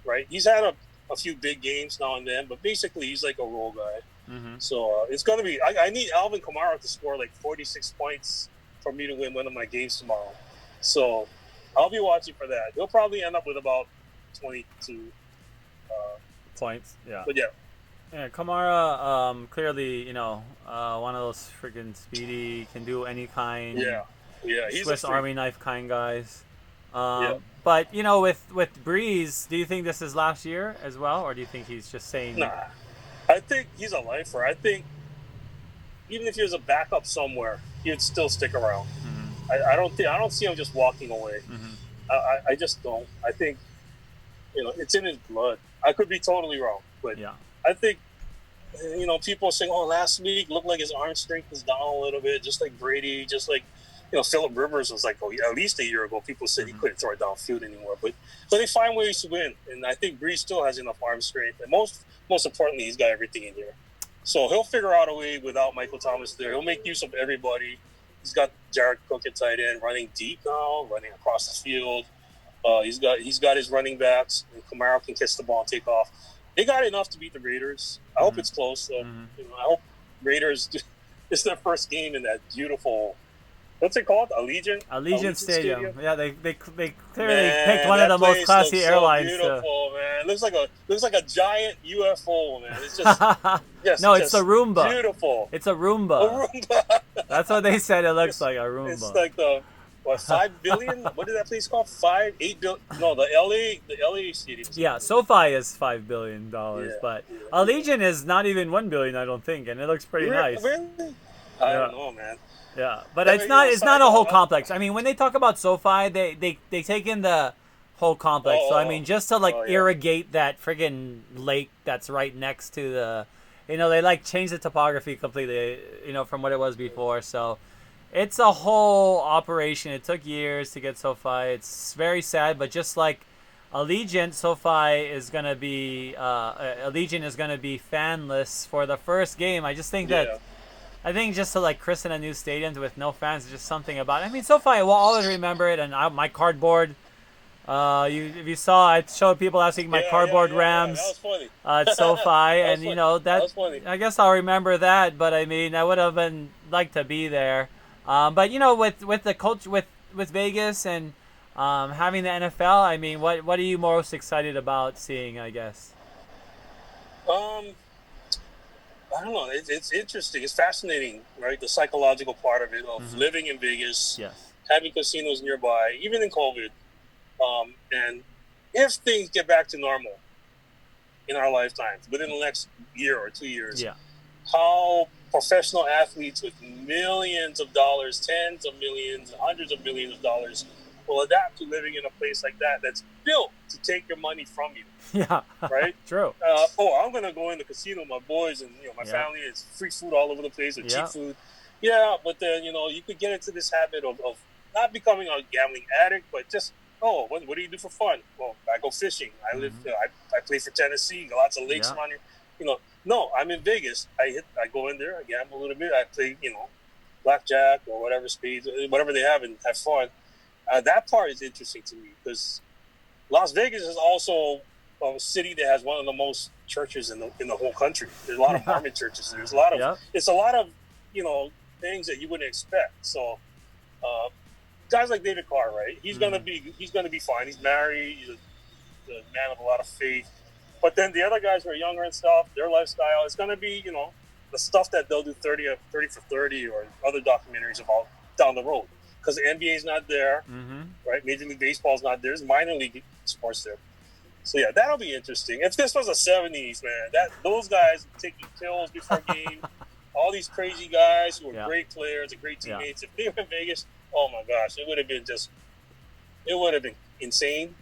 right? He's had a few big games now and then, but basically he's like a role guy. So it's going to be – I need Alvin Kamara to score like 46 points for me to win one of my games tomorrow. So I'll be watching for that. He'll probably end up with about 22 points. Yeah. But yeah. Yeah, Kamara, clearly, one of those freaking speedy, can do any kind. Yeah. He's Swiss a Army knife kind guys. Yeah. But with Breeze, do you think this is last year as well, or do you think he's just saying? Nah, I think he's a lifer. I think even if he was a backup somewhere, he'd still stick around. I don't see him just walking away. I just don't. I think it's in his blood. I could be totally wrong, but yeah. I think people are saying, "Oh, last week looked like his arm strength was down a little bit, just like Brady, just like Phillip Rivers was like, at least a year ago, people said he couldn't throw it downfield anymore, but they find ways to win, and I think Brees still has enough arm strength, and most importantly, he's got everything in there, so he'll figure out a way without Michael Thomas there. He'll make use of everybody. He's got Jared Cook at tight end, running deep now, running across the field. He's got his running backs, and Kamara can catch the ball and take off. They got enough to beat the Raiders. I hope it's close. I hope Raiders. It's their first game in that beautiful. What's it called? Allegiant Stadium. Yeah, they clearly picked one of the most classy airlines. So beautiful, man. It looks like a giant UFO, man. It's just no, it's a Roomba. Beautiful. It's a Roomba. That's what they said. It looks like a Roomba. It's like the 5 billion? What is that place called? 8 billion? No, the LA stadium. Yeah, SoFi is $5 billion, but Allegiant is not even $1 billion, I don't think, and it looks pretty nice. Really? I don't know, man. Yeah, but it's not a whole complex. I mean, when they talk about SoFi, they take in the whole complex. So I mean, just to irrigate that friggin' lake that's right next to the, they change the topography completely, from what it was before. So it's a whole operation. It took years to get SoFi. It's very sad, but just like Allegiant, SoFi is gonna be Allegiant is gonna be fanless for the first game. I just think that. I think just to christen a new stadium with no fans is just something about it. I mean, SoFi will always remember it, and my cardboard. If you saw, I showed people last week my cardboard Rams. That was funny. At SoFi, and that was funny. I guess I'll remember that. But I mean, I would have been like to be there. But with the culture with Vegas and having the NFL, I mean, what are you most excited about seeing? I guess. I don't know. It's interesting. It's fascinating, right? The psychological part of it, of living in Vegas. Yes. having casinos nearby, even in COVID. And if things get back to normal in our lifetimes within the next year or 2 years, Yeah. how professional athletes with millions of dollars, tens of millions, hundreds of millions of dollars will adapt to living in a place like that that's built to take your money from you. Yeah. Right? True. I'm going to go in the casino, my boys and my family, it's free food all over the place, or cheap food. Yeah, but then, you could get into this habit of not becoming a gambling addict, but just, what do you do for fun? Well, I go fishing. I live, I play for Tennessee, lots of lakes around here. No, I'm in Vegas. I go in there, I gamble a little bit. I play, blackjack or whatever, spades, whatever they have, and have fun. That part is interesting to me because Las Vegas is also a city that has one of the most churches in the whole country. There's a lot of Mormon churches. There's a lot of it's a lot of things that you wouldn't expect. So guys like David Carr, right? He's gonna be fine. He's married. He's a man of a lot of faith. But then the other guys who are younger and stuff, their lifestyle is gonna be the stuff that they'll do 30 for 30 or other documentaries about down the road. Because the NBA is not there, right? Major League Baseball is not there. There's minor league sports there. So yeah, that'll be interesting. If this was the '70s, man, those guys taking pills before game, all these crazy guys who were great players and great teammates. If they were in Vegas, oh my gosh, it would have been insane.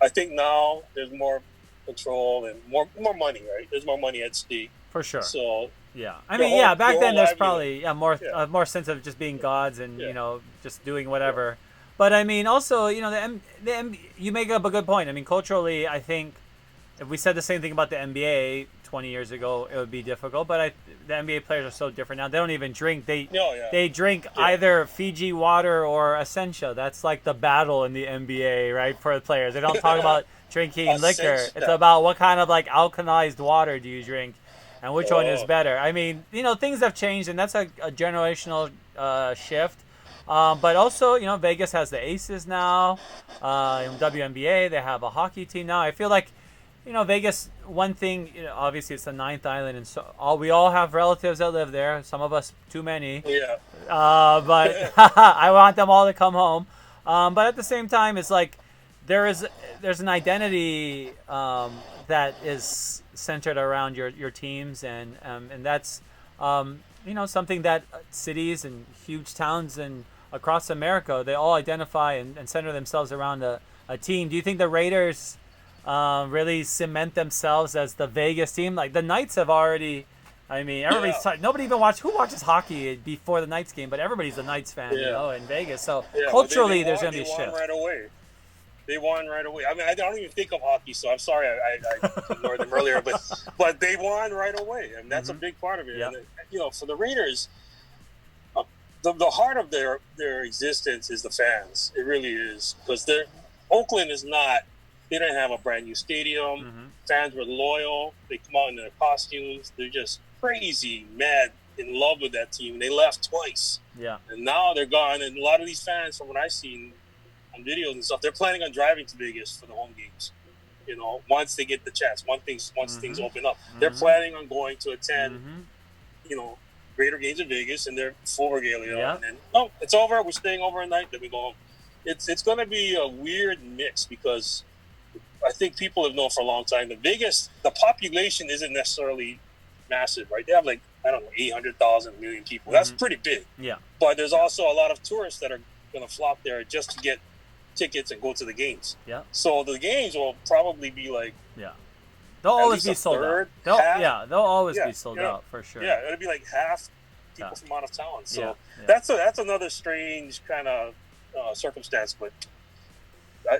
I think now there's more control and more money, right? There's more money at stake for sure. So yeah, I mean, back then there's probably more sense of just being gods and just doing whatever. But I mean, also you make up a good point. I mean, culturally, I think if we said the same thing about the NBA 20 years ago, it would be difficult. But the NBA players are so different now. They don't even drink. They drink either Fiji water or Essentia. That's like the battle in the NBA, right? For the players, they don't talk about drinking liquor. It's about what kind of like alkalized water do you drink. And which one is better? I mean, things have changed, and that's a generational shift. But also, Vegas has the Aces now. In WNBA, they have a hockey team now. I feel like, Vegas, one thing, obviously it's the ninth island, and so we all have relatives that live there. Some of us too many. Yeah. But I want them all to come home. But at the same time, it's like there's an identity that is centered around your teams, and that's something that cities and huge towns and across America, they all identify and center themselves around a team. Do you think the Raiders really cement themselves as the Vegas team? Like the Knights have already, I mean, everybody's nobody even who watches hockey before the Knights game, but everybody's a Knights fan, in Vegas. So culturally, there's going to be a shift. Right away. They won right away. I mean, I don't even think of hockey, so I'm sorry I ignored them earlier. But they won right away, and that's a big part of it. Yep. And, for the Raiders, the heart of their existence is the fans. It really is, because Oakland is not. They didn't have a brand new stadium. Fans were loyal. They come out in their costumes. They're just crazy, mad, in love with that team. They left twice. Yeah. And now they're gone. And a lot of these fans, from what I've seen on videos and stuff, they're planning on driving to Vegas for the home games. Once they get the chance, once things open up, they're planning on going to attend, Raider games in Vegas and their full regalia. Yeah. And then, it's over. We're staying overnight. Then we go home. It's going to be a weird mix because I think people have known for a long time that Vegas, the population isn't necessarily massive, right? They have 800,000 million people. That's pretty big. Yeah. But there's also a lot of tourists that are going to flock there just to get tickets and go to the games. Yeah. So the games will probably be they'll always be sold out. They'll always be sold out for sure. Yeah, it'll be like half people from out of town. So that's another strange kind of circumstance. But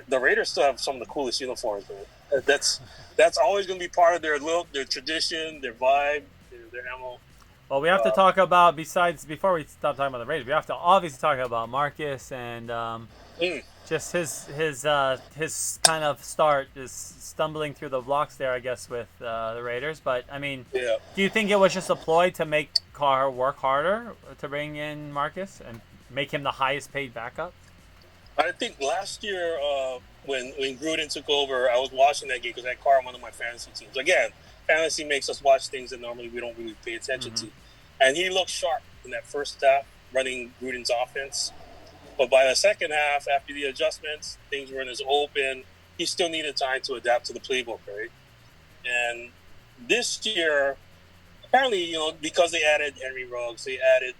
the Raiders still have some of the coolest uniforms, man. That's always going to be part of their look, their tradition, their vibe, their ammo. Well, we have to talk about, before we stop talking about the Raiders, we have to obviously talk about Marcus and just his kind of start is stumbling through the blocks there, I guess, with the Raiders. But I mean, do you think it was just a ploy to make Carr work harder to bring in Marcus and make him the highest paid backup? I think last year when Gruden took over, I was watching that game because I had Carr on one of my fantasy teams. Again, fantasy makes us watch things that normally we don't really pay attention to. And he looked sharp in that first half, running Gruden's offense. But by the second half, after the adjustments, things weren't as open. He still needed time to adapt to the playbook, right? And this year, apparently, because they added Henry Ruggs, they added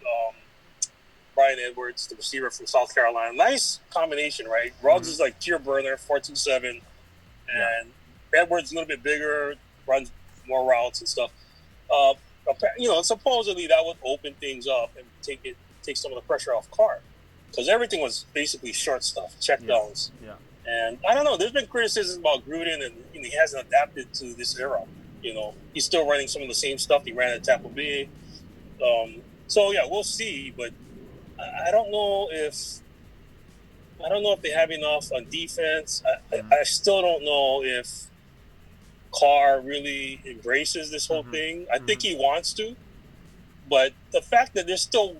Brian Edwards, the receiver from South Carolina. Nice combination, right? Ruggs is like tier burner, 4.27, and Edwards a little bit bigger, runs more routes and stuff. Supposedly that would open things up and take some of the pressure off Carr, because everything was basically short stuff, check downs. Yeah. And I don't know. There's been criticism about Gruden, and he hasn't adapted to this era. He's still running some of the same stuff he ran at Tampa Bay. So yeah, we'll see. But I don't know if they have enough on defense. I still don't know if Carr really embraces this whole thing. I think he wants to, but the fact that there's still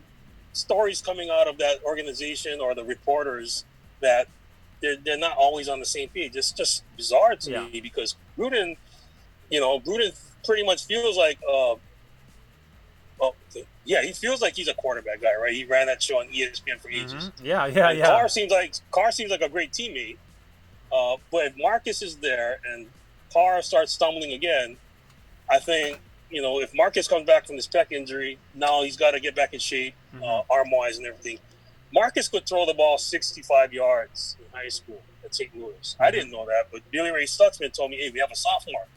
stories coming out of that organization or the reporters that they're not always on the same page. It's just bizarre to me, because Gruden pretty much feels like, he feels like he's a quarterback guy, right? He ran that show on ESPN for ages. Yeah. Carr seems like a great teammate. But if Marcus is there and Carr starts stumbling again, I think, if Marcus comes back from this pec injury, now he's got to get back in shape, arm-wise and everything. Marcus could throw the ball 65 yards in high school at St. Louis. I didn't know that, but Billy Ray Stutzman told me, hey, we have a sophomore,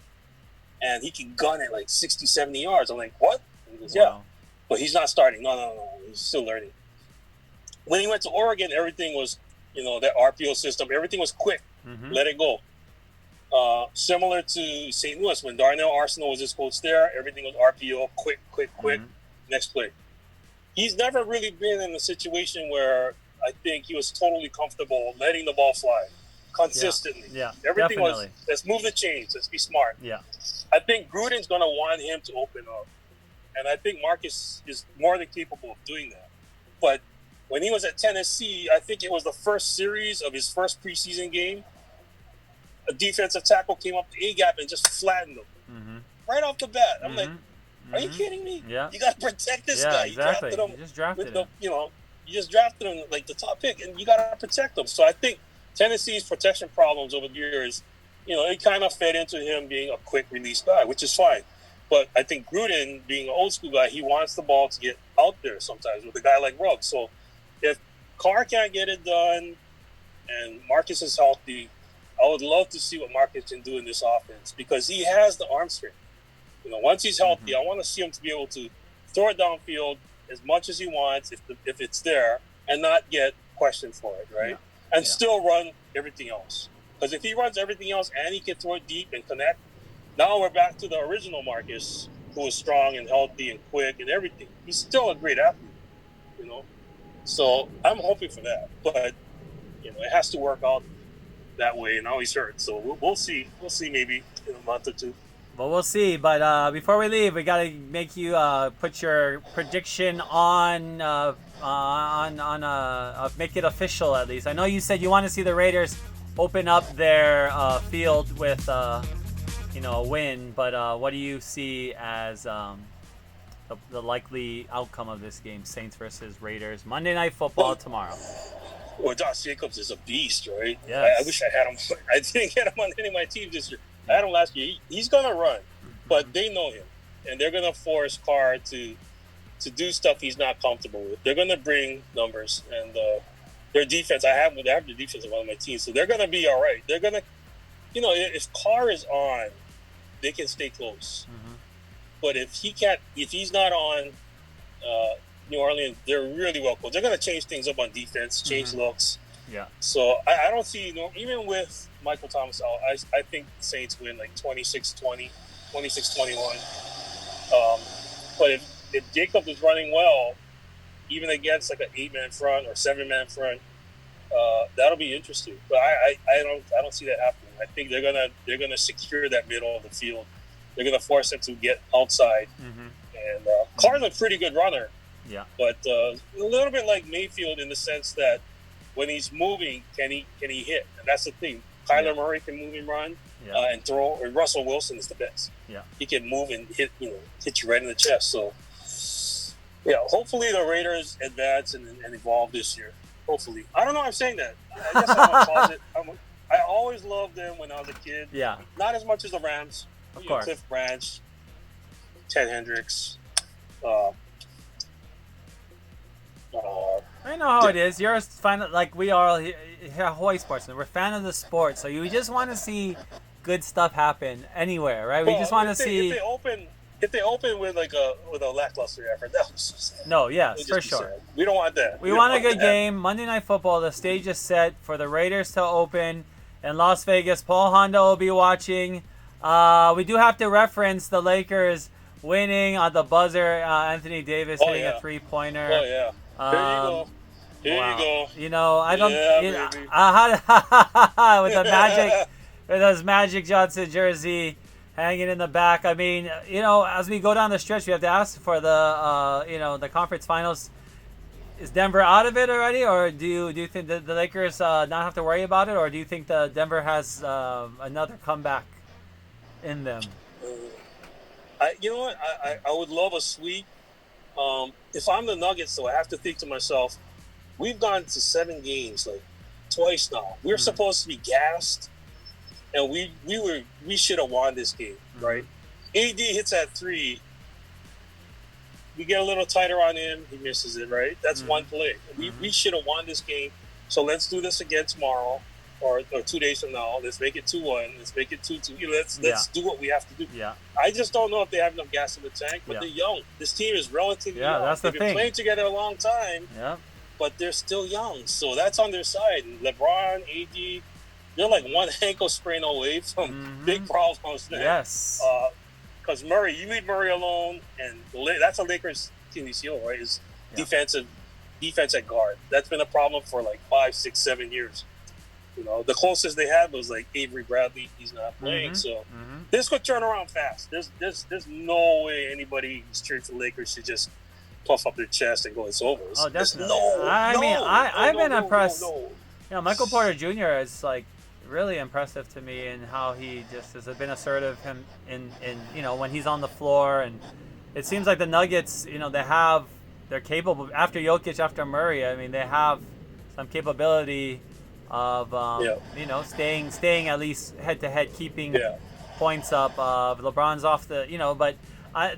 and he can gun it like 60, 70 yards. I'm like, what? And he goes, yeah. But he's not starting. No. He's still learning. When he went to Oregon, everything was, that RPO system. Everything was quick. Let it go. Similar to St. Louis, when Darnell Arsenal was his coach there, everything was RPO, quick, next play. He's never really been in a situation where I think he was totally comfortable letting the ball fly consistently. Yeah, everything definitely. was, let's move the chains, let's be smart. Yeah. I think Gruden's going to want him to open up. And I think Marcus is more than capable of doing that. But when he was at Tennessee, I think it was the first series of his first preseason game, a defensive tackle came up the A-gap and just flattened him. Right off the bat. I'm like, are you kidding me? Yeah. You got to protect this guy. Exactly. You just drafted him. You just drafted him like the top pick, and you got to protect him. So I think Tennessee's protection problems over the years, it kind of fed into him being a quick release guy, which is fine. But I think Gruden, being an old school guy, he wants the ball to get out there sometimes with a guy like Ruggs. So if Carr can't get it done and Marcus is healthy, I would love to see what Marcus can do in this offense, because he has the arm strength. Once he's healthy, I want to see him to be able to throw it downfield as much as he wants, if it's there, and not get questioned for it, right? And still run everything else. Because if he runs everything else and he can throw it deep and connect, now we're back to the original Marcus, who was strong and healthy and quick and everything. He's still a great athlete, So I'm hoping for that. But, it has to work out that way, and now he's hurt. So we'll see. We'll see maybe in a month or two. Well, we'll see. But before we leave, we got to make you put your prediction on make it official at least. I know you said you want to see the Raiders open up their field with a win, but what do you see as the likely outcome of this game? Saints versus Raiders, Monday Night Football tomorrow. Well, Josh Jacobs is a beast, right? Yes. I wish I had him. I didn't get him on any of my teams this year. I had him last year. He's going to run, but they know him, and they're going to force Carr to do stuff he's not comfortable with. They're going to bring numbers, and their defense. I have the defense of one of my teams, so they're going to be all right. They're going to, if Carr is on, they can stay close. But if he's not on, New Orleans, they're really well coached. They're going to change things up on defense, change looks. Yeah. So I don't see, even with Michael Thomas out, I think the Saints win like 26-20, 26-21. But if Jacob is running well, even against like an 8-man front or 7-man front, that'll be interesting. But I don't see that happening. I think they're gonna secure that middle of the field. They're gonna force them to get outside. And Carr's a pretty good runner. Yeah. But a little bit like Mayfield in the sense that when he's moving, can he hit? And that's the thing. Kyler Murray can move and run and throw. Or Russell Wilson is the best. Yeah. He can move and hit you right in the chest. So, hopefully the Raiders advance and evolve this year. Hopefully. I don't know. I'm saying that. I guess I'm a closet. I always loved them when I was a kid. Yeah. Not as much as the Rams. Of course. Cliff Branch, Ted Hendricks. I know how it is. You're a fan of, like we are here at Hawaii Sportsman. We're a fan of the sport, so you just want to see good stuff happen anywhere, right? We just want to see. If they open with a lackluster effort, that was so sad. No, yes, for sure. Sad. We don't want that. We want a good game. Monday Night Football. The stage is set for the Raiders to open in Las Vegas. Paul Honda will be watching. We do have to reference the Lakers winning on the buzzer. Anthony Davis hitting a 3-pointer. Oh yeah. Here you go. You know, I don't. Yeah, With the Magic, with his Magic Johnson jersey hanging in the back. I mean, you know, as we go down the stretch, we have to ask for the, the conference finals. Is Denver out of it already, or do you think the Lakers not have to worry about it, or do you think the Denver has another comeback in them? You know what? I would love a sweep. If I'm the Nuggets, though, I have to think to myself, we've gone to 7 games, like twice now. We're supposed to be gassed, and we should have won this game, right? AD hits that 3. We get a little tighter on him. He misses it, right? That's one play. We should have won this game. So let's do this again tomorrow or 2 days from now. Let's make it 2-1. Let's make it 2-2. Let's do what we have to do. Yeah. I just don't know if they have enough gas in the tank, but they're young. This team is relatively young. That's the They've thing. been playing together a long time, but they're still young. So that's on their side. And LeBron, AD, they're like one ankle sprain away from big problems, man. Yes. Because Murray, you leave Murray alone, and that's a Lakers Achilles heel, right? Is defense at guard. That's been a problem for like 5, 6, 7 years. You know, the closest they had was like Avery Bradley. He's not playing, so this could turn around fast. There's no way anybody who's cheering for the Lakers should just puff up their chest and go, it's over. Oh, definitely. I've been impressed. You know, Michael Porter Jr. is like really impressive to me in how he just has been assertive in when he's on the floor, and it seems like the Nuggets, they're capable after Jokic, after Murray. I mean, they have some capability of staying at least head to head, keeping points up. LeBron's off the but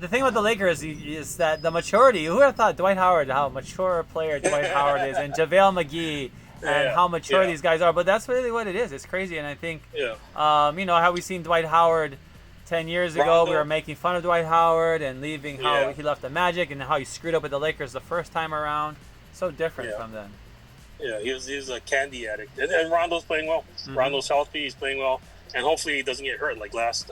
the thing with the Lakers is that the maturity. Who would have thought Dwight Howard, how mature a player Dwight Howard is, and JaVale McGee. And how mature these guys are, but that's really what it is. It's crazy, and I think, how we seen Dwight Howard 10 years ago. Rondo. We were making fun of Dwight Howard and leaving how he left the Magic and how he screwed up with the Lakers the first time around. So different from then. Yeah, he was a candy addict, and Rondo's playing well. Rondo's healthy, he's playing well, and hopefully he doesn't get hurt like last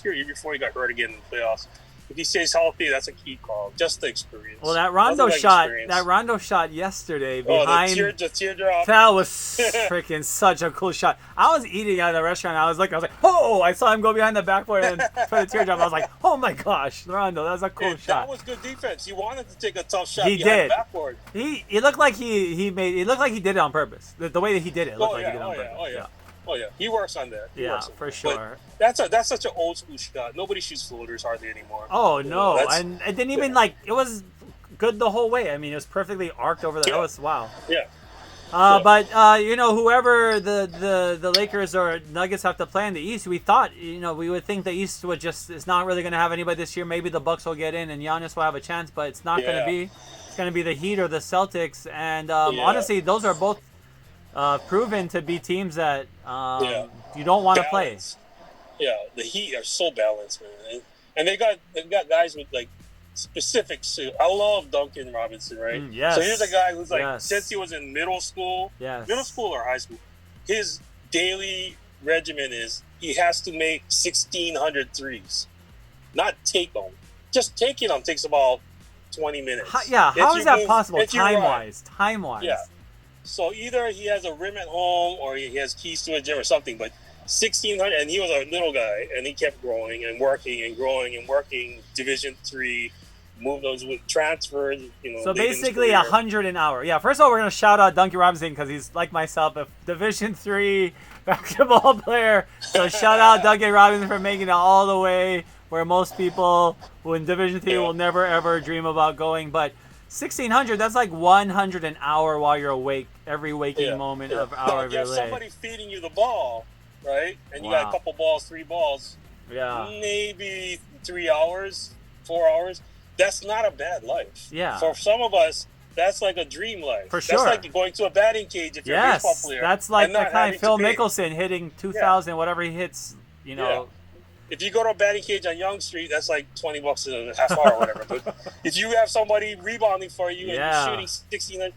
year before he got hurt again in the playoffs. If he stays healthy, that's a key call. Just the experience. Well, that Rondo shot yesterday behind the teardrop. That was freaking such a cool shot. I was eating at the restaurant. I was like, oh! I saw him go behind the backboard and put the teardrop. I was like, oh my gosh, Rondo, that was a cool shot. That was good defense. He wanted to take a tough shot. He did. The backboard. He looked like he looked like he did it on purpose. The way that he did it looked like he did it on purpose. Oh yeah, he works on that. For sure. But that's such an old school shot. Nobody shoots floaters hardly anymore. Oh no, and it didn't even it was good the whole way. I mean, it was perfectly arced over the. That was wow. Yeah. But whoever the Lakers or Nuggets have to play in the East, we thought we would think the East is not really going to have anybody this year. Maybe the Bucks will get in and Giannis will have a chance, but it's not going to be. It's going to be the Heat or the Celtics, and honestly, those are both proven to be teams that you don't want to play. Yeah, the Heat are so balanced, man, and they got guys with like specifics. I love Duncan Robinson, right? Yes. So here's a guy who's like since he was in middle school or high school, his daily regimen is he has to make 1,600 threes, not take them. Just taking them takes about 20 minutes. How is that possible? Time wise. Yeah. So either he has a rim at home or he has keys to a gym or something, but 1,600, and he was a little guy, and he kept growing and working and growing and working. Division III, moved those with transfers. So basically 100 an hour. Yeah. First of all, we're gonna shout out Duncan Robinson because he's like myself, a Division III basketball player. So shout out Duncan Robinson for making it all the way where most people who in Division III will never ever dream about going. But 1600. That's like 100 an hour while you're awake. Every waking moment of hour of you your have day. somebody feeding you the ball, right? And you Wow. got a couple balls, 3 balls. Yeah. Maybe 3 hours, 4 hours. That's not a bad life. Yeah. For some of us, that's like a dream life. For sure. That's like going to a batting cage if you're a baseball Yes, player. that's like and the not kind having of Phil to pay. Mickelson hitting 2,000, whatever he hits. You know. If you go to a batting cage on Yonge Street, that's like $20 a half hour or whatever. But if you have somebody rebounding for you and you're shooting 16,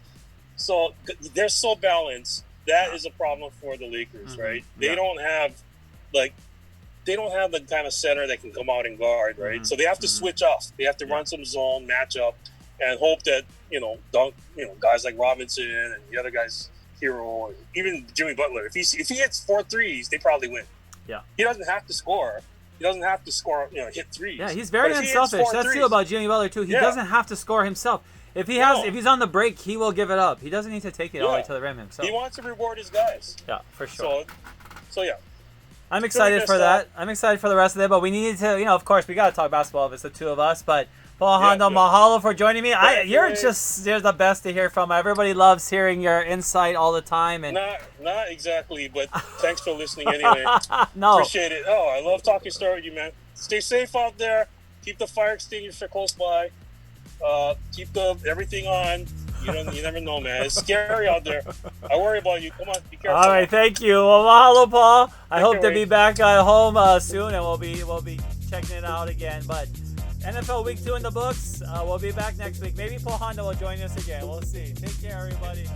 so they're so balanced. That is a problem for the Lakers, right? They don't have the kind of center that can come out and guard, right? So they have to switch off. They have to run some zone, match up, and hope that guys like Robinson and the other guys, Hero, and even Jimmy Butler. If he hits 4 threes, they probably win. Yeah, he doesn't have to score. He doesn't have to score, hit threes. Yeah, he's very But if he unselfish. hits 4 That's threes, true about Jimmy Butler too. He doesn't have to score himself. If he's on the break, he will give it up. He doesn't need to take it all the way to the rim himself. He wants to reward his guys. Yeah, for sure. So yeah. I'm excited for that. I'm excited for the rest of it, but we needed to, of course, we got to talk basketball if it's the two of us. But Paul Hondo, mahalo for joining me. You're the best to hear from. Everybody loves hearing your insight all the time. And not exactly, but thanks for listening anyway. No, appreciate it. Oh, I love talking story with you, man. Stay safe out there. Keep the fire extinguisher close by. Keep everything on. You never know, man. It's scary out there. I worry about you. Come on, be careful. All right, thank you. Well, mahalo, Paul. I hope to Ray. be back at home soon, and we'll be checking it out again. But NFL Week 2 in the books. We'll be back next week. Maybe Paul Hondo will join us again. We'll see. Take care, everybody.